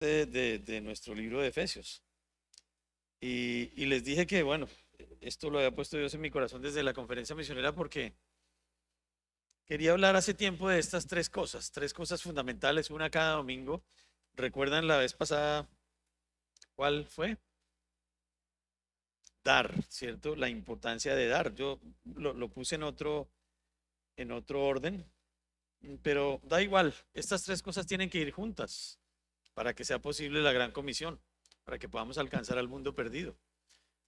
de nuestro libro de Efesios. Y les dije que, bueno, esto lo había puesto Dios en mi corazón desde la conferencia misionera porque quería hablar hace tiempo de estas tres cosas fundamentales, una cada domingo. ¿Recuerdan la vez pasada cuál fue? Dar, ¿cierto? La importancia de dar. Yo lo puse en otro orden, pero da igual, estas tres cosas tienen que ir juntas para que sea posible la gran comisión, para que podamos alcanzar al mundo perdido.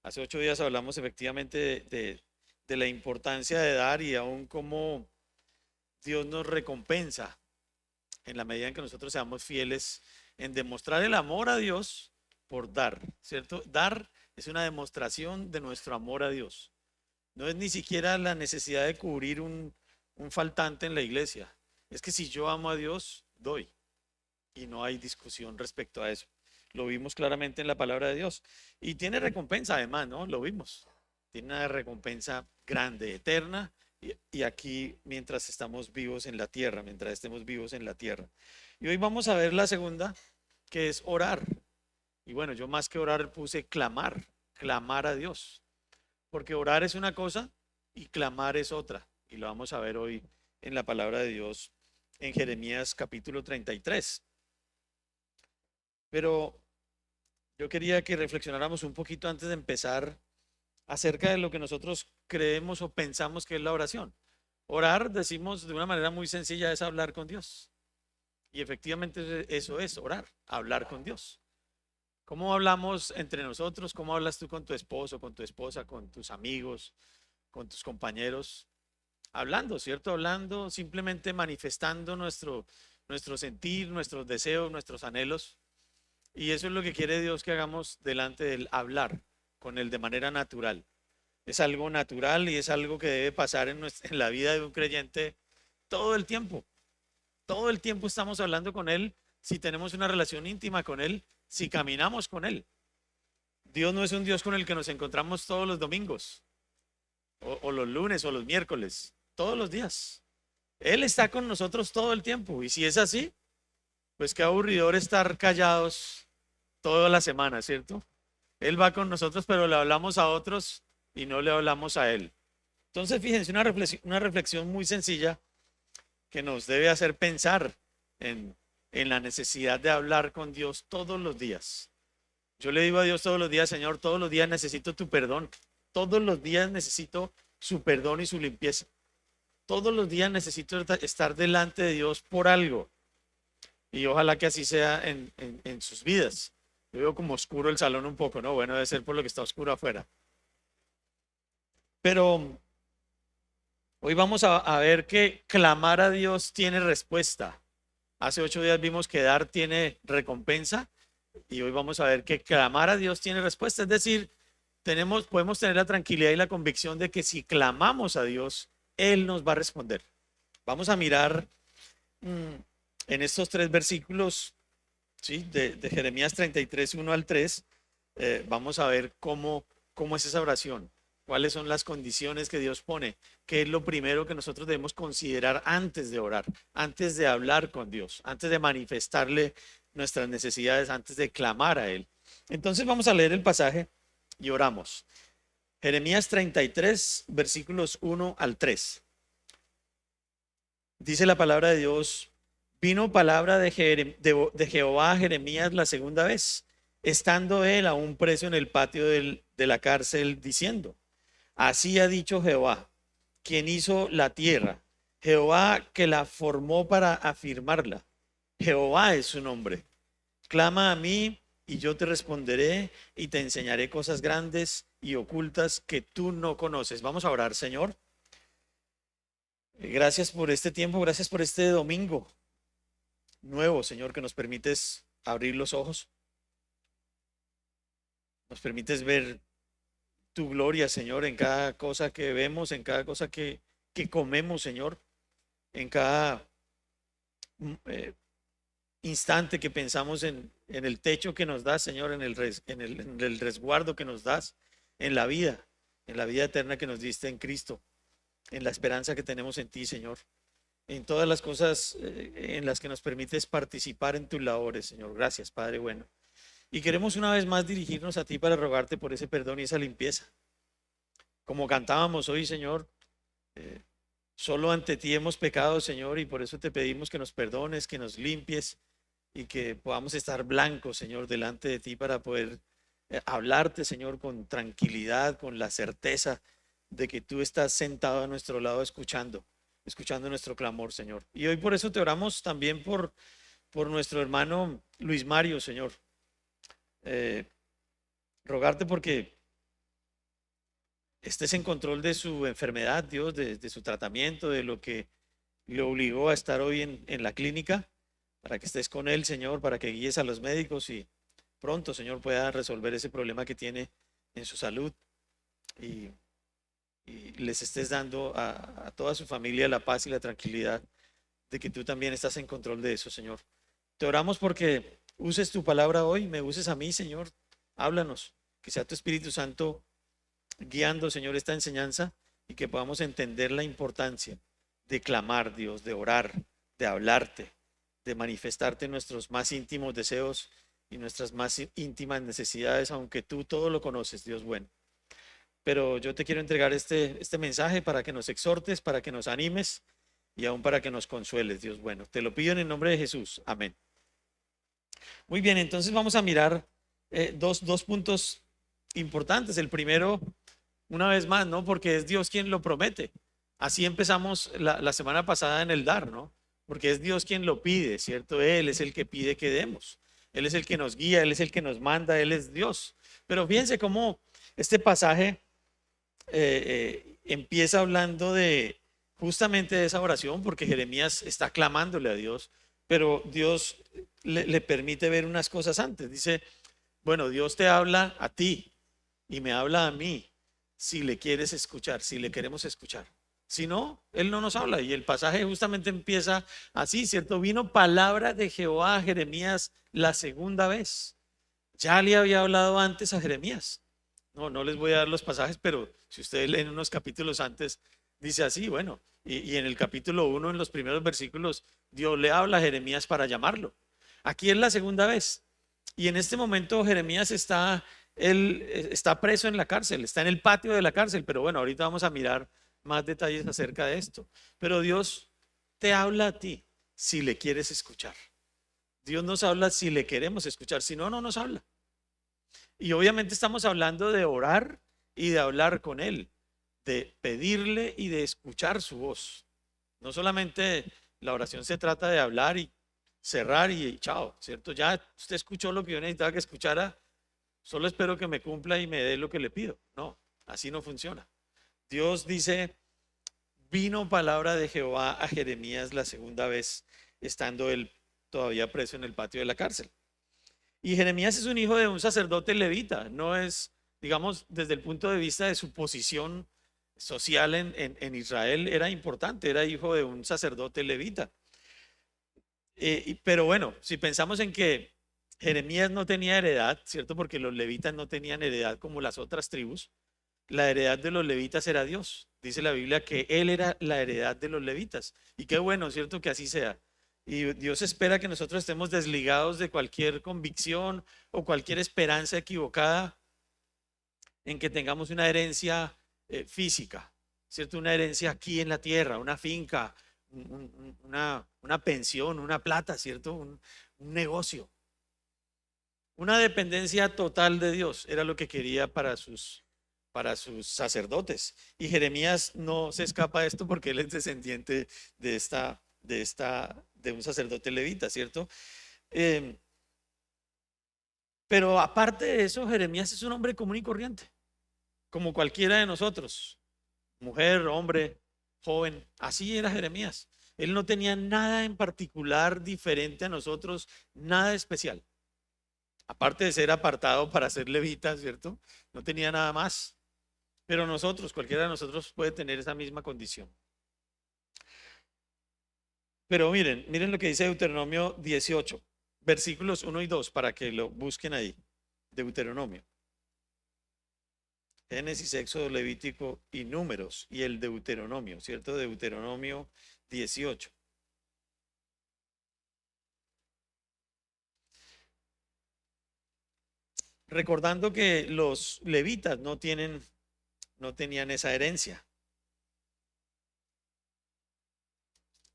Hace 8 días hablamos efectivamente de la importancia de dar y aún cómo Dios nos recompensa en la medida en que nosotros seamos fieles en demostrar el amor a Dios por dar, ¿cierto? Dar es una demostración de nuestro amor a Dios. No es ni siquiera la necesidad de cubrir un faltante en la iglesia. Es que si yo amo a Dios, doy. Y no hay discusión respecto a eso. Lo vimos claramente en la palabra de Dios. Y tiene recompensa además, ¿no? Lo vimos. Tiene una recompensa grande, eterna. Y aquí mientras estamos vivos en la tierra, mientras estemos vivos en la tierra. Y hoy vamos a ver la segunda, que es orar. Y bueno, yo más que orar puse clamar, clamar a Dios. Porque orar es una cosa y clamar es otra. Y lo vamos a ver hoy en la palabra de Dios en Jeremías capítulo 33. Pero yo quería que reflexionáramos un poquito antes de empezar acerca de lo que nosotros creemos o pensamos que es la oración. Orar, decimos de una manera muy sencilla, es hablar con Dios. Y efectivamente eso es orar, hablar con Dios. ¿Cómo hablamos entre nosotros? ¿Cómo hablas tú con tu esposo, con tu esposa, con tus amigos, con tus compañeros? Hablando, ¿cierto? Hablando, simplemente manifestando nuestro sentir, nuestros deseos, nuestros anhelos. Y eso es lo que quiere Dios que hagamos delante del hablar con Él de manera natural. Es algo natural y es algo que debe pasar en la vida de un creyente todo el tiempo. Todo el tiempo estamos hablando con Él si tenemos una relación íntima con Él, si caminamos con Él. Dios no es un Dios con el que nos encontramos todos los domingos o los lunes o los miércoles, todos los días. Él está con nosotros todo el tiempo y si es así, pues qué aburridor estar callados toda la semana, ¿cierto? Él va con nosotros, pero le hablamos a otros y no le hablamos a Él. Entonces, fíjense, una reflexión muy sencilla que nos debe hacer pensar en, en la necesidad de hablar con Dios todos los días. Yo le digo a Dios todos los días, Señor, todos los días necesito tu perdón. Todos los días necesito su perdón y su limpieza. Todos los días necesito estar delante de Dios por algo. Y ojalá que así sea en sus vidas. Yo veo como oscuro el salón un poco, ¿no? Bueno, debe ser por lo que está oscuro afuera. Pero hoy vamos a ver que clamar a Dios tiene respuesta. Hace 8 días vimos que dar tiene recompensa y hoy vamos a ver que clamar a Dios tiene respuesta. Es decir, podemos tener la tranquilidad y la convicción de que si clamamos a Dios, Él nos va a responder. Vamos a mirar mmm, en estos tres versículos, ¿sí? de Jeremías 33, 1 al 3, vamos a ver cómo es esa oración, cuáles son las condiciones que Dios pone, qué es lo primero que nosotros debemos considerar antes de orar, antes de hablar con Dios, antes de manifestarle nuestras necesidades, antes de clamar a Él. Entonces vamos a leer el pasaje y oramos. Jeremías 33, versículos 1 al 3. Dice la palabra de Dios, vino palabra de Jehová a Jeremías la segunda vez, estando él aún preso en el patio de la cárcel, diciendo, así ha dicho Jehová, quien hizo la tierra, Jehová que la formó para afirmarla. Jehová es su nombre. Clama a mí y yo te responderé y te enseñaré cosas grandes y ocultas que tú no conoces. Vamos a orar, Señor. Gracias por este tiempo, gracias por este domingo nuevo, Señor, que nos permites abrir los ojos, nos permites ver tu gloria, Señor, en cada cosa que vemos, en cada cosa que comemos, Señor, en cada eh, instante que pensamos en el techo que nos das, Señor, en el resguardo que nos das, en la vida eterna que nos diste en Cristo, en la esperanza que tenemos en ti, Señor. en todas las cosas en las que nos permites participar en tus labores, Señor. Gracias, Padre bueno. Y queremos una vez más dirigirnos a ti para rogarte por ese perdón y esa limpieza. Como cantábamos hoy, Señor, eh, solo ante ti hemos pecado, Señor, y por eso te pedimos que nos perdones, que nos limpies y que podamos estar blancos, Señor, delante de ti para poder hablarte, Señor, con tranquilidad, con la certeza de que tú estás sentado a nuestro lado escuchando nuestro clamor, Señor. Y hoy por eso te oramos también por nuestro hermano Luis Mario, Señor. Eh, Rogarte porque estés en control de su enfermedad, Dios, de su tratamiento, de lo que le obligó a estar hoy en la clínica, para que estés con él, Señor, para que guíes a los médicos y pronto, Señor, pueda resolver ese problema que tiene en su salud y, y les estés dando a toda su familia la paz y la tranquilidad de que tú también estás en control de eso, Señor. Te oramos porque uses tu palabra hoy, me uses a mí, Señor. Háblanos, que sea tu Espíritu Santo guiando, Señor, esta enseñanza y que podamos entender la importancia de clamar, Dios, de orar, de hablarte, de manifestarte nuestros más íntimos deseos y nuestras más íntimas necesidades, aunque tú todo lo conoces, Dios bueno. Pero yo te quiero entregar este mensaje para que nos exhortes, para que nos animes y aún para que nos consueles, Dios bueno. Te lo pido en el nombre de Jesús. Amén. Muy bien, entonces vamos a mirar dos puntos importantes. El primero, una vez más, ¿no? Porque es Dios quien lo promete. Así empezamos la semana pasada en el dar, ¿no? Porque es Dios quien lo pide, ¿cierto? Él es el que pide que demos. Él es el que nos guía, Él es el que nos manda, Él es Dios. Pero fíjense cómo este pasaje empieza hablando de justamente de esa oración, porque Jeremías está clamándole a Dios, pero Dios le permite ver unas cosas antes. Dice, bueno, Dios te habla a ti y me habla a mí si le quieres escuchar, si le queremos escuchar. Si no, Él no nos habla. Y el pasaje justamente empieza así, ¿cierto? Vino palabra de Jehová a Jeremías la segunda vez. Ya le había hablado antes a Jeremías. No les voy a dar los pasajes, pero si ustedes leen unos capítulos antes, dice así, bueno, y en el capítulo 1, en los primeros versículos, Dios le habla a Jeremías para llamarlo. Aquí es la segunda vez. Y en este momento Jeremías él está preso en la cárcel, está en el patio de la cárcel, pero bueno, ahorita vamos a mirar más detalles acerca de esto. Pero Dios te habla a ti si le quieres escuchar. Dios nos habla si le queremos escuchar, si no, no nos habla. Y obviamente estamos hablando de orar y de hablar con Él, de pedirle y de escuchar su voz. No solamente la oración se trata de hablar y cerrar y chao, ¿cierto? Ya usted escuchó lo que yo necesitaba que escuchara, solo espero que me cumpla y me dé lo que le pido. No, así no funciona. Dios dice, vino palabra de Jehová a Jeremías la segunda vez, estando él todavía preso en el patio de la cárcel. Y Jeremías es un hijo de un sacerdote levita, no es, digamos, desde el punto de vista de su posición social en Israel, era importante, era hijo de un sacerdote levita. Pero bueno, si pensamos en que Jeremías no tenía heredad, ¿cierto? Porque los levitas no tenían heredad como las otras tribus, la heredad de los levitas era Dios. Dice la Biblia que Él era la heredad de los levitas. Y qué bueno, ¿cierto? Que así sea. Y Dios espera que nosotros estemos desligados de cualquier convicción o cualquier esperanza equivocada en que tengamos una herencia física, ¿cierto? Una herencia aquí en la tierra, una finca, una pensión, una plata, ¿cierto? Un negocio. Una dependencia total de Dios era lo que quería para sus sacerdotes. Y Jeremías no se escapa de esto porque él es descendiente de un sacerdote levita, ¿cierto? Eh, pero aparte de eso, Jeremías es un hombre común y corriente, como cualquiera de nosotros, mujer, hombre, joven, así era Jeremías. Él no tenía nada en particular diferente a nosotros, nada especial. Aparte de ser apartado para ser levita, ¿cierto? No tenía nada más. Pero nosotros, cualquiera de nosotros puede tener esa misma condición. Pero miren lo que dice Deuteronomio 18, versículos 1 y 2, para que lo busquen ahí. Deuteronomio. Génesis, Éxodo, Levítico y Números y el Deuteronomio, ¿cierto? Deuteronomio 18. recordando que los levitas no tenían esa herencia.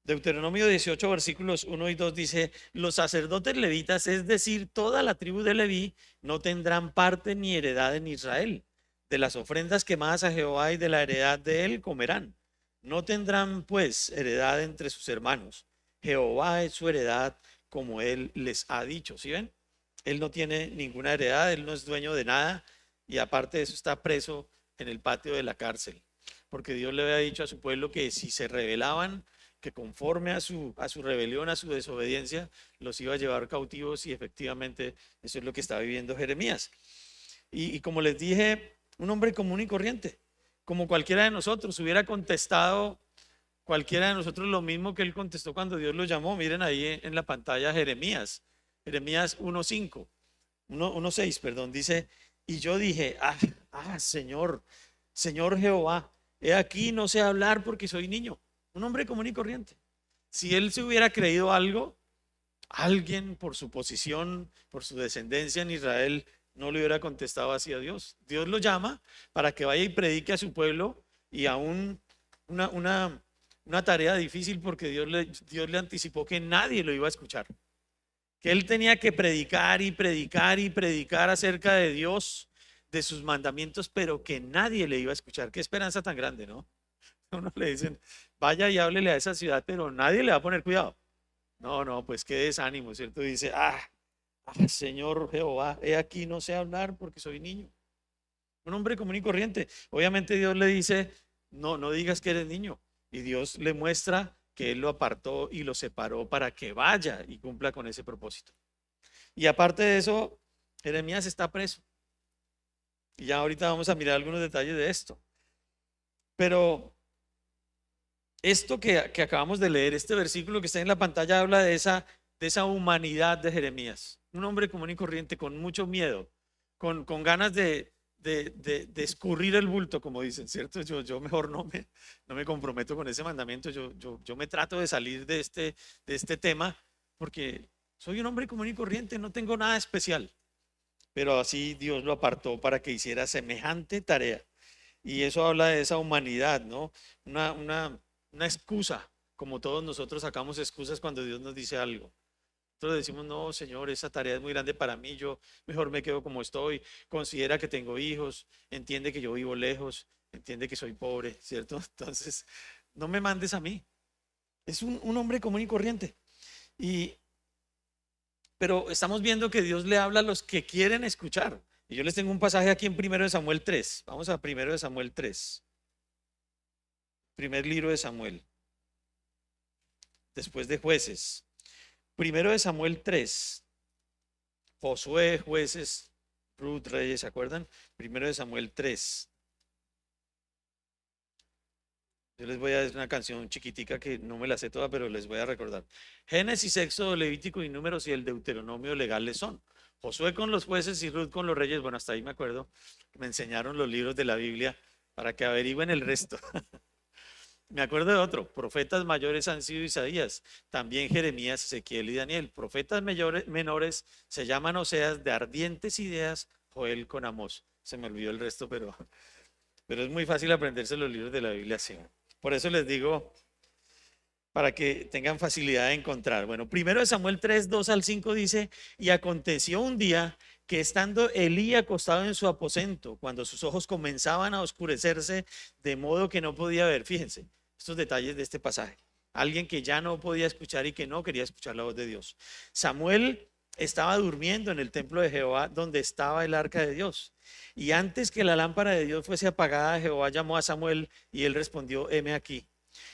Deuteronomio 18, versículos 1 y 2 dice, los sacerdotes levitas, es decir, toda la tribu de Leví, no tendrán parte ni heredad en Israel. De las ofrendas quemadas a Jehová y de la heredad de él comerán. No tendrán pues heredad entre sus hermanos. Jehová es su heredad como él les ha dicho. ¿Sí ven? Él no tiene ninguna heredad, él no es dueño de nada y aparte de eso está preso en el patio de la cárcel. Porque Dios le había dicho a su pueblo que si se rebelaban, que conforme a su rebelión, a su desobediencia, los iba a llevar cautivos y efectivamente eso es lo que está viviendo Jeremías. Y como les dije, un hombre común y corriente, como cualquiera de nosotros, hubiera contestado cualquiera de nosotros lo mismo que él contestó cuando Dios lo llamó. Miren ahí en la pantalla Jeremías, Jeremías 1:5, 1:6, perdón, dice, y yo dije, Señor, Señor Jehová, he aquí no sé hablar porque soy niño. Un hombre común y corriente. Si él se hubiera creído algo, alguien por su posición, por su descendencia en Israel, no le hubiera contestado así a Dios. Dios lo llama para que vaya y predique a su pueblo y aún una tarea difícil porque Dios le anticipó que nadie lo iba a escuchar. Que él tenía que predicar y predicar y predicar acerca de Dios, de sus mandamientos, pero que nadie le iba a escuchar. Qué esperanza tan grande, ¿no? A uno le dicen, vaya y háblele a esa ciudad, pero nadie le va a poner cuidado. No, no, pues qué desánimo, ¿cierto? Dice, Señor Jehová, he aquí no sé hablar porque soy niño. Un hombre común y corriente. Obviamente Dios le dice, no, no digas que eres niño. Y Dios le muestra que Él lo apartó y lo separó para que vaya y cumpla con ese propósito. Y aparte de eso, Jeremías está preso. Y ya ahorita vamos a mirar algunos detalles de esto. Pero esto que acabamos de leer, este versículo que está en la pantalla, habla de esa humanidad de Jeremías. Un hombre común y corriente, con mucho miedo, con ganas de escurrir el bulto, como dicen, ¿cierto? Yo mejor no me comprometo con ese mandamiento. Yo me trato de salir de este tema porque soy un hombre común y corriente, no tengo nada especial. Pero así Dios lo apartó para que hiciera semejante tarea. Y eso habla de esa humanidad, ¿no? Una excusa, como todos nosotros sacamos excusas cuando Dios nos dice algo. Nosotros decimos, no, Señor, esa tarea es muy grande para mí, yo mejor me quedo como estoy, considera que tengo hijos, entiende que yo vivo lejos, entiende que soy pobre, ¿cierto? Entonces, no me mandes a mí. Es un hombre común y corriente. Pero estamos viendo que Dios le habla a los que quieren escuchar. Y yo les tengo un pasaje aquí en 1 Samuel 3. Vamos a 1 Samuel 3. Primer libro de Samuel. Después de Jueces. 1 Samuel 3. Josué, Jueces, Ruth, Reyes, ¿se acuerdan? 1 Samuel 3. Yo les voy a decir una canción chiquitica que no me la sé toda, pero les voy a recordar. Génesis, Éxodo, Levítico y Números y el Deuteronomio legales son. Josué con los jueces y Ruth con los reyes. Bueno, hasta ahí me acuerdo. Me enseñaron los libros de la Biblia para que averigüen el resto. Me acuerdo de otro. Profetas mayores han sido Isaías, también Jeremías, Ezequiel y Daniel. Profetas menores se llaman Oseas, de ardientes ideas, Joel con Amós. Se me olvidó el resto, pero es muy fácil aprenderse los libros de la Biblia así. Por eso les digo, para que tengan facilidad de encontrar. Bueno, 1 Samuel 3, 2 al 5 dice, y aconteció un día que estando Elí acostado en su aposento, cuando sus ojos comenzaban a oscurecerse, de modo que no podía ver, fíjense, estos detalles de este pasaje. Alguien que ya no podía escuchar y que no quería escuchar la voz de Dios. Samuel estaba durmiendo en el templo de Jehová, donde estaba el arca de Dios. Y antes que la lámpara de Dios fuese apagada, Jehová llamó a Samuel y él respondió, heme aquí.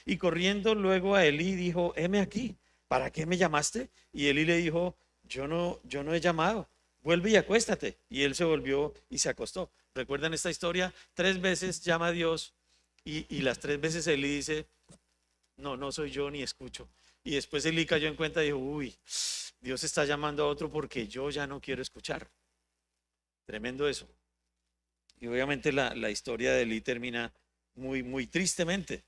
Y corriendo luego a Elí dijo, heme aquí, ¿para qué me llamaste? Y Elí le dijo, yo no he llamado, vuelve y acuéstate. Y él se volvió y se acostó. ¿Recuerdan esta historia? 3 veces llama a Dios y las 3 veces Elí dice, no, no soy yo ni escucho. Y después Elí cayó en cuenta y dijo, uy, Dios está llamando a otro porque yo ya no quiero escuchar. Tremendo eso. Y obviamente la historia de Elí termina muy, muy tristemente.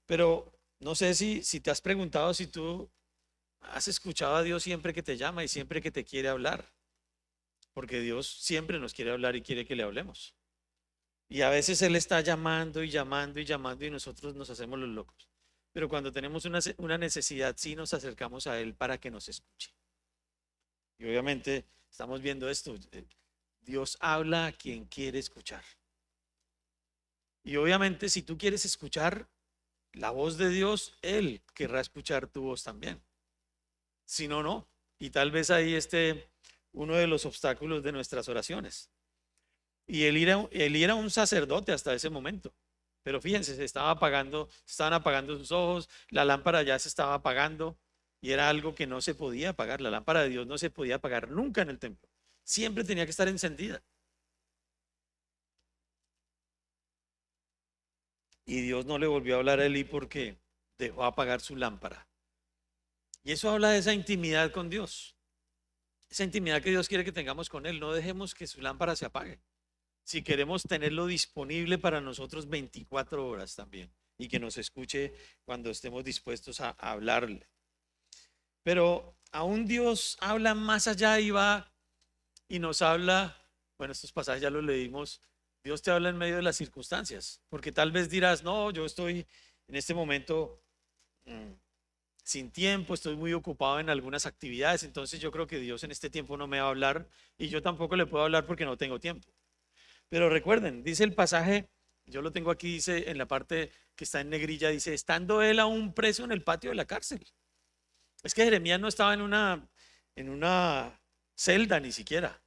Pero no sé si te has preguntado si tú has escuchado a Dios siempre que te llama y siempre que te quiere hablar. porque Dios siempre nos quiere hablar y quiere que le hablemos. Y a veces Él está llamando y llamando y llamando y nosotros nos hacemos los locos. Pero cuando tenemos una necesidad, sí nos acercamos a Él para que nos escuche. Y obviamente estamos viendo esto. Dios habla a quien quiere escuchar. Y obviamente si tú quieres escuchar la voz de Dios, Él querrá escuchar tu voz también. Si no, no. Y tal vez ahí esté uno de los obstáculos de nuestras oraciones. Y él era un sacerdote hasta ese momento. Pero fíjense, estaban apagando sus ojos, la lámpara ya se estaba apagando y era algo que no se podía apagar. La lámpara de Dios no se podía apagar nunca en el templo. Siempre tenía que estar encendida. Y Dios no le volvió a hablar a Elí porque dejó apagar su lámpara. Y eso habla de esa intimidad con Dios. Esa intimidad que Dios quiere que tengamos con Él. No dejemos que su lámpara se apague. Si queremos tenerlo disponible para nosotros 24 horas también y que nos escuche cuando estemos dispuestos a hablarle. Pero aún Dios habla más allá y va y nos habla, bueno, estos pasajes ya los leímos, Dios te habla en medio de las circunstancias, porque tal vez dirás, no, yo estoy en este momento sin tiempo, estoy muy ocupado en algunas actividades, entonces yo creo que Dios en este tiempo no me va a hablar y yo tampoco le puedo hablar porque no tengo tiempo. Pero recuerden, dice el pasaje, yo lo tengo aquí, dice en la parte que está en negrilla, dice, estando él aún preso en el patio de la cárcel. Es que Jeremías no estaba en una celda ni siquiera,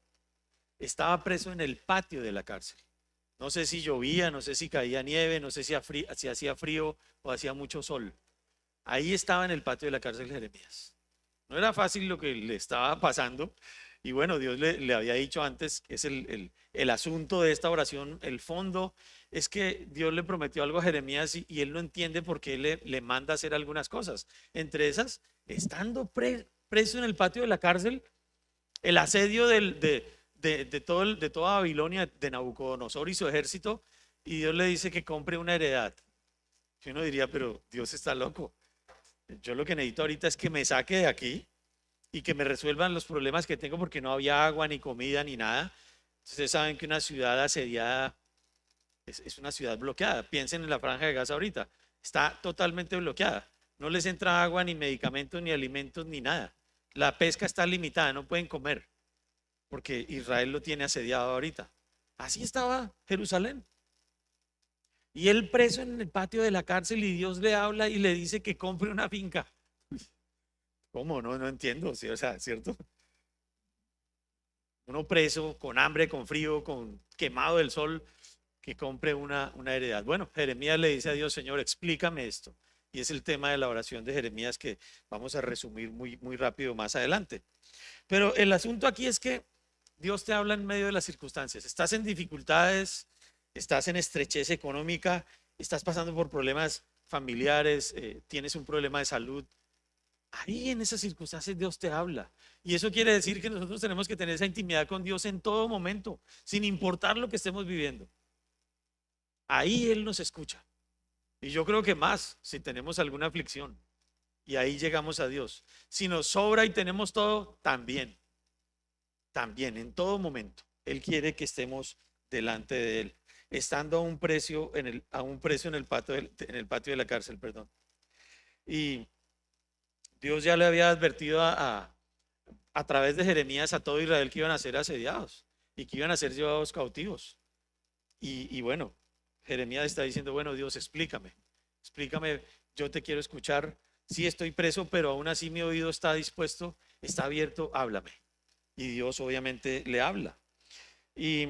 estaba preso en el patio de la cárcel. No sé si llovía, no sé si caía nieve, no sé si hacía frío o hacía mucho sol. Ahí estaba en el patio de la cárcel Jeremías. No era fácil lo que le estaba pasando. Y bueno, Dios le había dicho antes, que es el asunto de esta oración, el fondo, es que Dios le prometió algo a Jeremías y él no entiende por qué le manda a hacer algunas cosas. Entre esas, estando preso en el patio de la cárcel, el asedio de toda Babilonia, de Nabucodonosor y su ejército, y Dios le dice que compre una heredad. Y uno diría, pero Dios está loco. Yo lo que necesito ahorita es que me saque de aquí y que me resuelvan los problemas que tengo porque no había agua, ni comida, ni nada. Ustedes saben que una ciudad asediada es una ciudad bloqueada. Piensen en la franja de Gaza ahorita. Está totalmente bloqueada. No les entra agua, ni medicamentos, ni alimentos, ni nada. La pesca está limitada, no pueden comer porque Israel lo tiene asediado ahorita. Así estaba Jerusalén. Y él preso en el patio de la cárcel y Dios le habla y le dice que compre una finca. ¿Cómo? No, no entiendo. ¿Sí? O sea, ¿cierto? Uno preso, con hambre, con frío, con quemado del sol, que compre una heredad. Bueno, Jeremías le dice a Dios, Señor, explícame esto. Y es el tema de la oración de Jeremías que vamos a resumir muy rápido más adelante. Pero el asunto aquí es que Dios te habla en medio de las circunstancias. Estás en dificultades, estás en estrechez económica, estás pasando por problemas familiares, tienes un problema de salud. Ahí en esas circunstancias Dios te habla. Y eso quiere decir que nosotros tenemos que tener esa intimidad con Dios en todo momento, sin importar lo que estemos viviendo. Ahí Él nos escucha. Y yo creo que más si tenemos alguna aflicción. Y ahí llegamos a Dios. Si nos sobra y tenemos todo, también. También, en todo momento. Él quiere que estemos delante de Él. Estando a un precio en el patio de la cárcel, perdón. Y Dios ya le había advertido a través de Jeremías a todo Israel que iban a ser asediados y que iban a ser llevados cautivos. Y bueno, Jeremías está diciendo, bueno, Dios, explícame, yo te quiero escuchar. Sí estoy preso, pero aún así mi oído está dispuesto, está abierto, háblame. Y Dios obviamente le habla. Y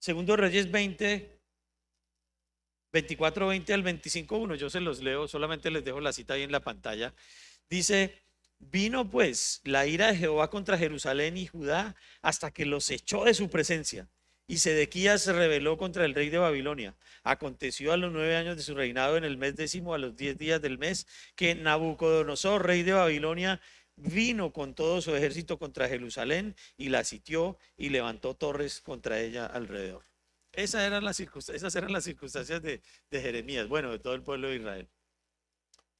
segundo Reyes 24:20 al 25:1, yo se los leo, solamente les dejo la cita ahí en la pantalla. Dice, vino pues la ira de Jehová contra Jerusalén y Judá hasta que los echó de su presencia. Y Sedequías se rebeló contra el rey de Babilonia. Aconteció a los 9 años de su reinado, en el mes 10º, a los 10 días del mes, que Nabucodonosor, rey de Babilonia, vino con todo su ejército contra Jerusalén y la sitió y levantó torres contra ella alrededor. Esas eran las circunstancias de Jeremías, bueno, de todo el pueblo de Israel.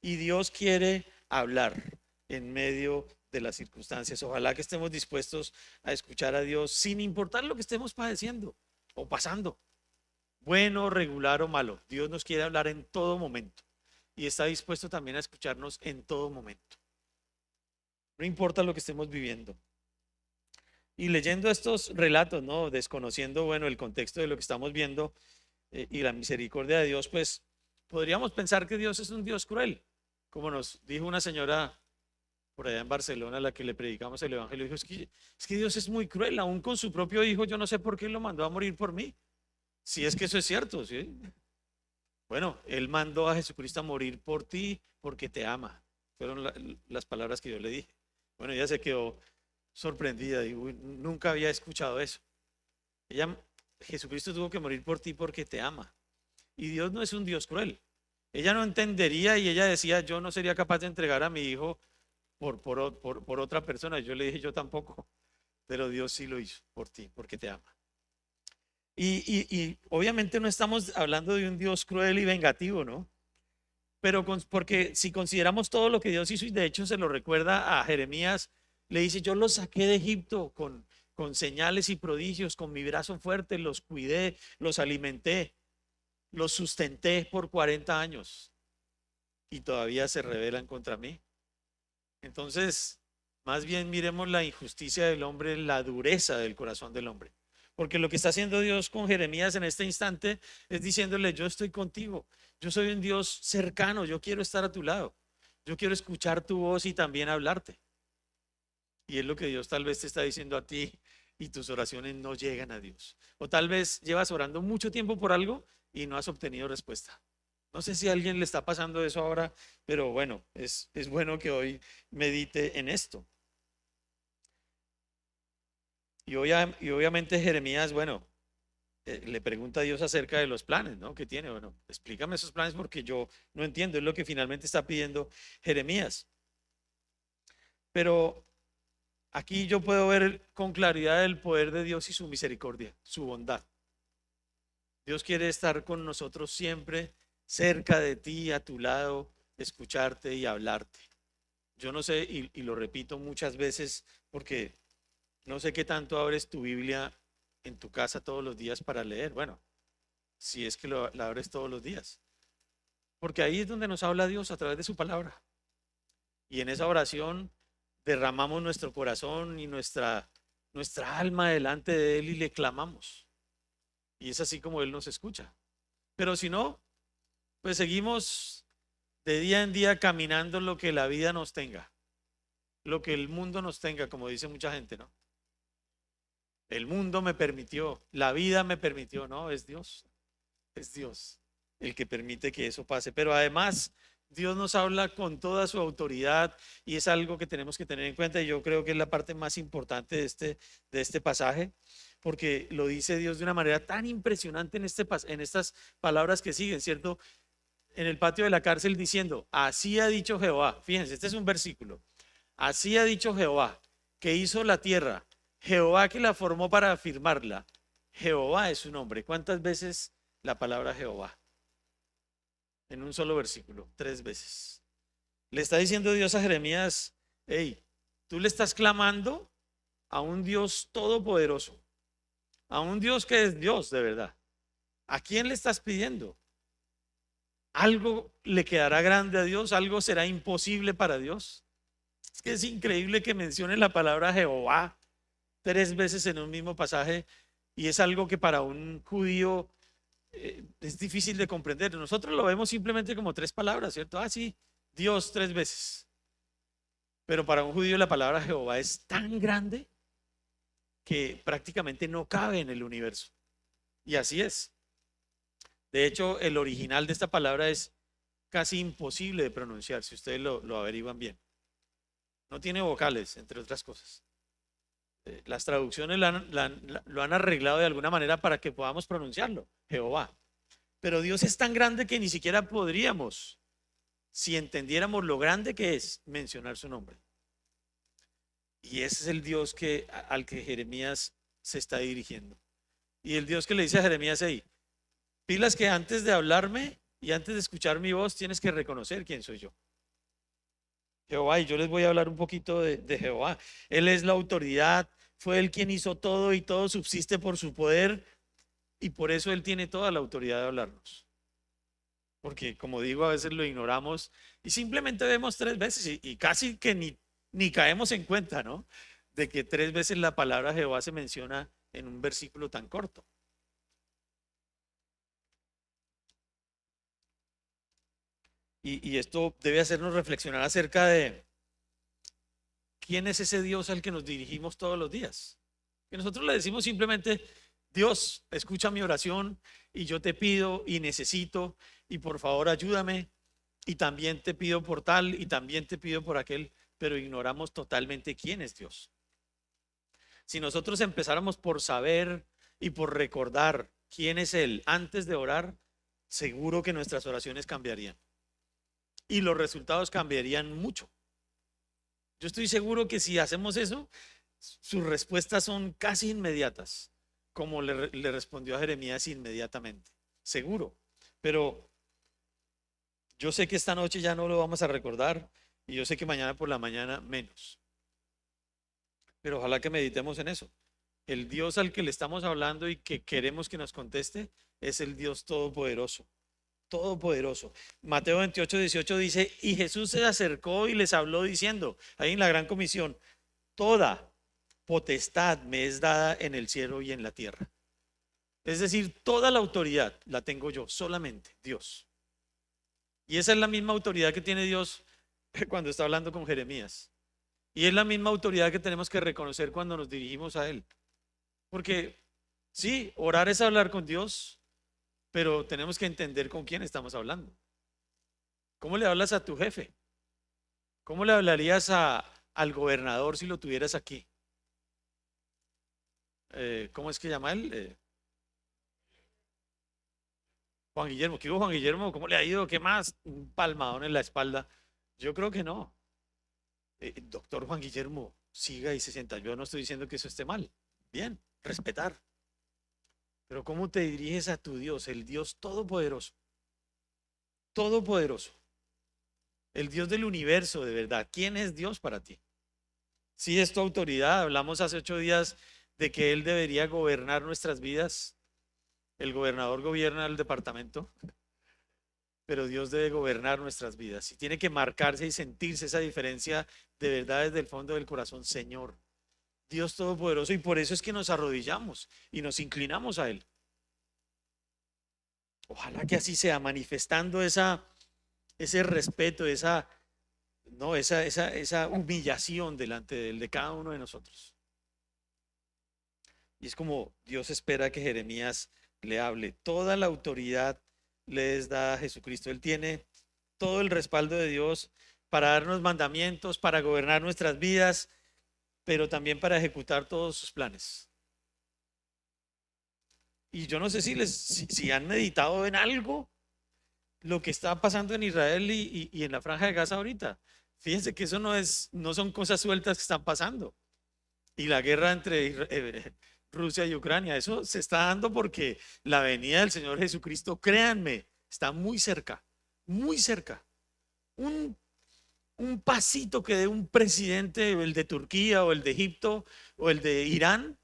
Y Dios quiere hablar. en medio de las circunstancias. Ojalá que estemos dispuestos a escuchar a Dios sin importar lo que estemos padeciendo o pasando, bueno, regular o malo. Dios nos quiere hablar en todo momento y está dispuesto también a escucharnos en todo momento. No importa lo que estemos viviendo. Y leyendo estos relatos, ¿no? Desconociendo, bueno, el contexto de lo que estamos viendo y la misericordia de Dios, pues podríamos pensar que Dios es un Dios cruel, como nos dijo una señora por allá en Barcelona a la que le predicamos el evangelio. Dijo, es que Dios es muy cruel, aún con su propio hijo, yo no sé por qué lo mandó a morir por mí. Si es que eso es cierto, ¿sí? Bueno, Él mandó a Jesucristo a morir por ti porque te ama. Fueron las palabras que yo le dije. Bueno, ella se quedó sorprendida y nunca había escuchado eso. Ella, Jesucristo tuvo que morir por ti porque te ama. Y Dios no es un Dios cruel. Ella no entendería y ella decía, yo no sería capaz de entregar a mi hijo por otra persona. Yo le dije, yo tampoco, pero Dios sí lo hizo por ti, porque te ama. Y obviamente no estamos hablando de un Dios cruel y vengativo, ¿no? Pero porque si consideramos todo lo que Dios hizo, y de hecho se lo recuerda a Jeremías, le dice, yo los saqué de Egipto con señales y prodigios, con mi brazo fuerte, los cuidé, los alimenté, los sustenté por 40 años y todavía se rebelan contra mí. Entonces, más bien miremos la injusticia del hombre, la dureza del corazón del hombre. Porque lo que está haciendo Dios con Jeremías en este instante es diciéndole, yo estoy contigo, yo soy un Dios cercano, yo quiero estar a tu lado, yo quiero escuchar tu voz y también hablarte. Y es lo que Dios tal vez te está diciendo a ti y tus oraciones no llegan a Dios. O tal vez llevas orando mucho tiempo por algo y no has obtenido respuesta. No sé si a alguien le está pasando eso ahora, pero bueno, es bueno que hoy medite en esto. Y obviamente Jeremías, bueno, le pregunta a Dios acerca de los planes, ¿no? Que tiene. Bueno, explícame esos planes porque yo no entiendo, es lo que finalmente está pidiendo Jeremías. Pero aquí yo puedo ver con claridad el poder de Dios y su misericordia, su bondad. Dios quiere estar con nosotros siempre, cerca de ti, a tu lado, escucharte y hablarte. Yo no sé, y lo repito muchas veces, porque no sé qué tanto abres tu Biblia en tu casa todos los días para leer. Bueno, si es que la abres todos los días. Porque ahí es donde nos habla Dios a través de su palabra. Y en esa oración derramamos nuestro corazón y nuestra alma delante de Él y le clamamos. Y es así como Él nos escucha. Pero si no, pues seguimos de día en día caminando lo que la vida nos tenga, lo que el mundo nos tenga, como dice mucha gente, ¿no? El mundo me permitió, la vida me permitió, no, es Dios el que permite que eso pase. Pero además, Dios nos habla con toda su autoridad y es algo que tenemos que tener en cuenta. Y yo creo que es la parte más importante de este pasaje, porque lo dice Dios de una manera tan impresionante en estas palabras que siguen, ¿cierto? En el patio de la cárcel diciendo, así ha dicho Jehová. Fíjense, este es un versículo. Así ha dicho Jehová, que hizo la tierra, Jehová que la formó para afirmarla. Jehová es su nombre. ¿Cuántas veces la palabra Jehová? En un solo versículo, 3 veces. Le está diciendo Dios a Jeremías, hey, tú le estás clamando a un Dios todopoderoso, a un Dios que es Dios de verdad. ¿A quién le estás pidiendo? ¿Algo le quedará grande a Dios? ¿Algo será imposible para Dios? Es que es increíble que mencione la palabra Jehová 3 veces en un mismo pasaje y es algo que para un judío es difícil de comprender. Nosotros lo vemos simplemente como 3 palabras, ¿cierto? Ah, sí, Dios 3 veces. Pero para un judío la palabra Jehová es tan grande que prácticamente no cabe en el universo. Y así es. De hecho, el original de esta palabra es casi imposible de pronunciar, si ustedes lo averiguan bien. No tiene vocales, entre otras cosas. Las traducciones lo han arreglado de alguna manera para que podamos pronunciarlo, Jehová. Pero Dios es tan grande que ni siquiera podríamos, si entendiéramos lo grande que es, mencionar su nombre. Y ese es el Dios al que Jeremías se está dirigiendo. Y el Dios que le dice a Jeremías ahí, pilas que antes de hablarme y antes de escuchar mi voz tienes que reconocer quién soy yo. Jehová, y yo les voy a hablar un poquito de Jehová. Él es la autoridad, fue Él quien hizo todo y todo subsiste por su poder y por eso Él tiene toda la autoridad de hablarnos. Porque como digo, a veces lo ignoramos y simplemente vemos tres veces y casi que ni caemos en cuenta, ¿no? De que tres veces la palabra Jehová se menciona en un versículo tan corto. Y esto debe hacernos reflexionar acerca de quién es ese Dios al que nos dirigimos todos los días. Que nosotros le decimos simplemente, Dios, escucha mi oración y yo te pido y necesito y por favor ayúdame y también te pido por tal y también te pido por aquel, pero ignoramos totalmente quién es Dios. Si nosotros empezáramos por saber y por recordar quién es Él antes de orar, seguro que nuestras oraciones cambiarían y los resultados cambiarían mucho. Yo estoy seguro que si hacemos eso, sus respuestas son casi inmediatas, como le respondió a Jeremías inmediatamente. Seguro. Pero yo sé que esta noche ya no lo vamos a recordar y yo sé que mañana por la mañana menos. Pero ojalá que meditemos en eso. El Dios al que le estamos hablando y que queremos que nos conteste es el Dios todopoderoso. Todopoderoso. Mateo 28:18 dice, y Jesús se acercó y les habló diciendo, ahí en la gran comisión, toda potestad me es dada en el cielo y en la tierra. Es decir, toda la autoridad la tengo yo, solamente Dios. Y esa es la misma autoridad que tiene Dios cuando está hablando con Jeremías. Y es la misma autoridad que tenemos que reconocer cuando nos dirigimos a Él. Porque sí, orar es hablar con Dios, pero tenemos que entender con quién estamos hablando. ¿Cómo le hablas a tu jefe? ¿Cómo le hablarías al gobernador si lo tuvieras aquí? ¿Cómo es que llama él? Juan Guillermo. ¿Qué hubo, Juan Guillermo? ¿Cómo le ha ido? ¿Qué más? Un palmadón en la espalda. Yo creo que no. Doctor Juan Guillermo, siga y se sienta. Yo no estoy diciendo que eso esté mal. Bien, respetar. Pero ¿cómo te diriges a tu Dios, el Dios todopoderoso? Todopoderoso. El Dios del universo, de verdad. ¿Quién es Dios para ti? Sí, es tu autoridad. Hablamos hace 8 días de que Él debería gobernar nuestras vidas. El gobernador gobierna el departamento, pero Dios debe gobernar nuestras vidas. Y tiene que marcarse y sentirse esa diferencia de verdad desde el fondo del corazón. Señor, Dios Todopoderoso. Y por eso es que nos arrodillamos y nos inclinamos a Él. Ojalá que así sea, manifestando ese respeto, no, esa humillación delante de cada uno de nosotros. Y es como Dios espera que Jeremías le hable. Toda la autoridad le es dada a Jesucristo. Él tiene todo el respaldo de Dios para darnos mandamientos, para gobernar nuestras vidas, pero también para ejecutar todos sus planes. Y yo no sé si han meditado en algo lo que está pasando en Israel y en la Franja de Gaza ahorita. Fíjense que eso no son cosas sueltas que están pasando. Y la guerra entre Rusia y Ucrania, eso se está dando porque la venida del Señor Jesucristo, créanme, está muy cerca, muy cerca. Un, un pasito que dé un presidente, el de Turquía o el de Egipto o el de Irán,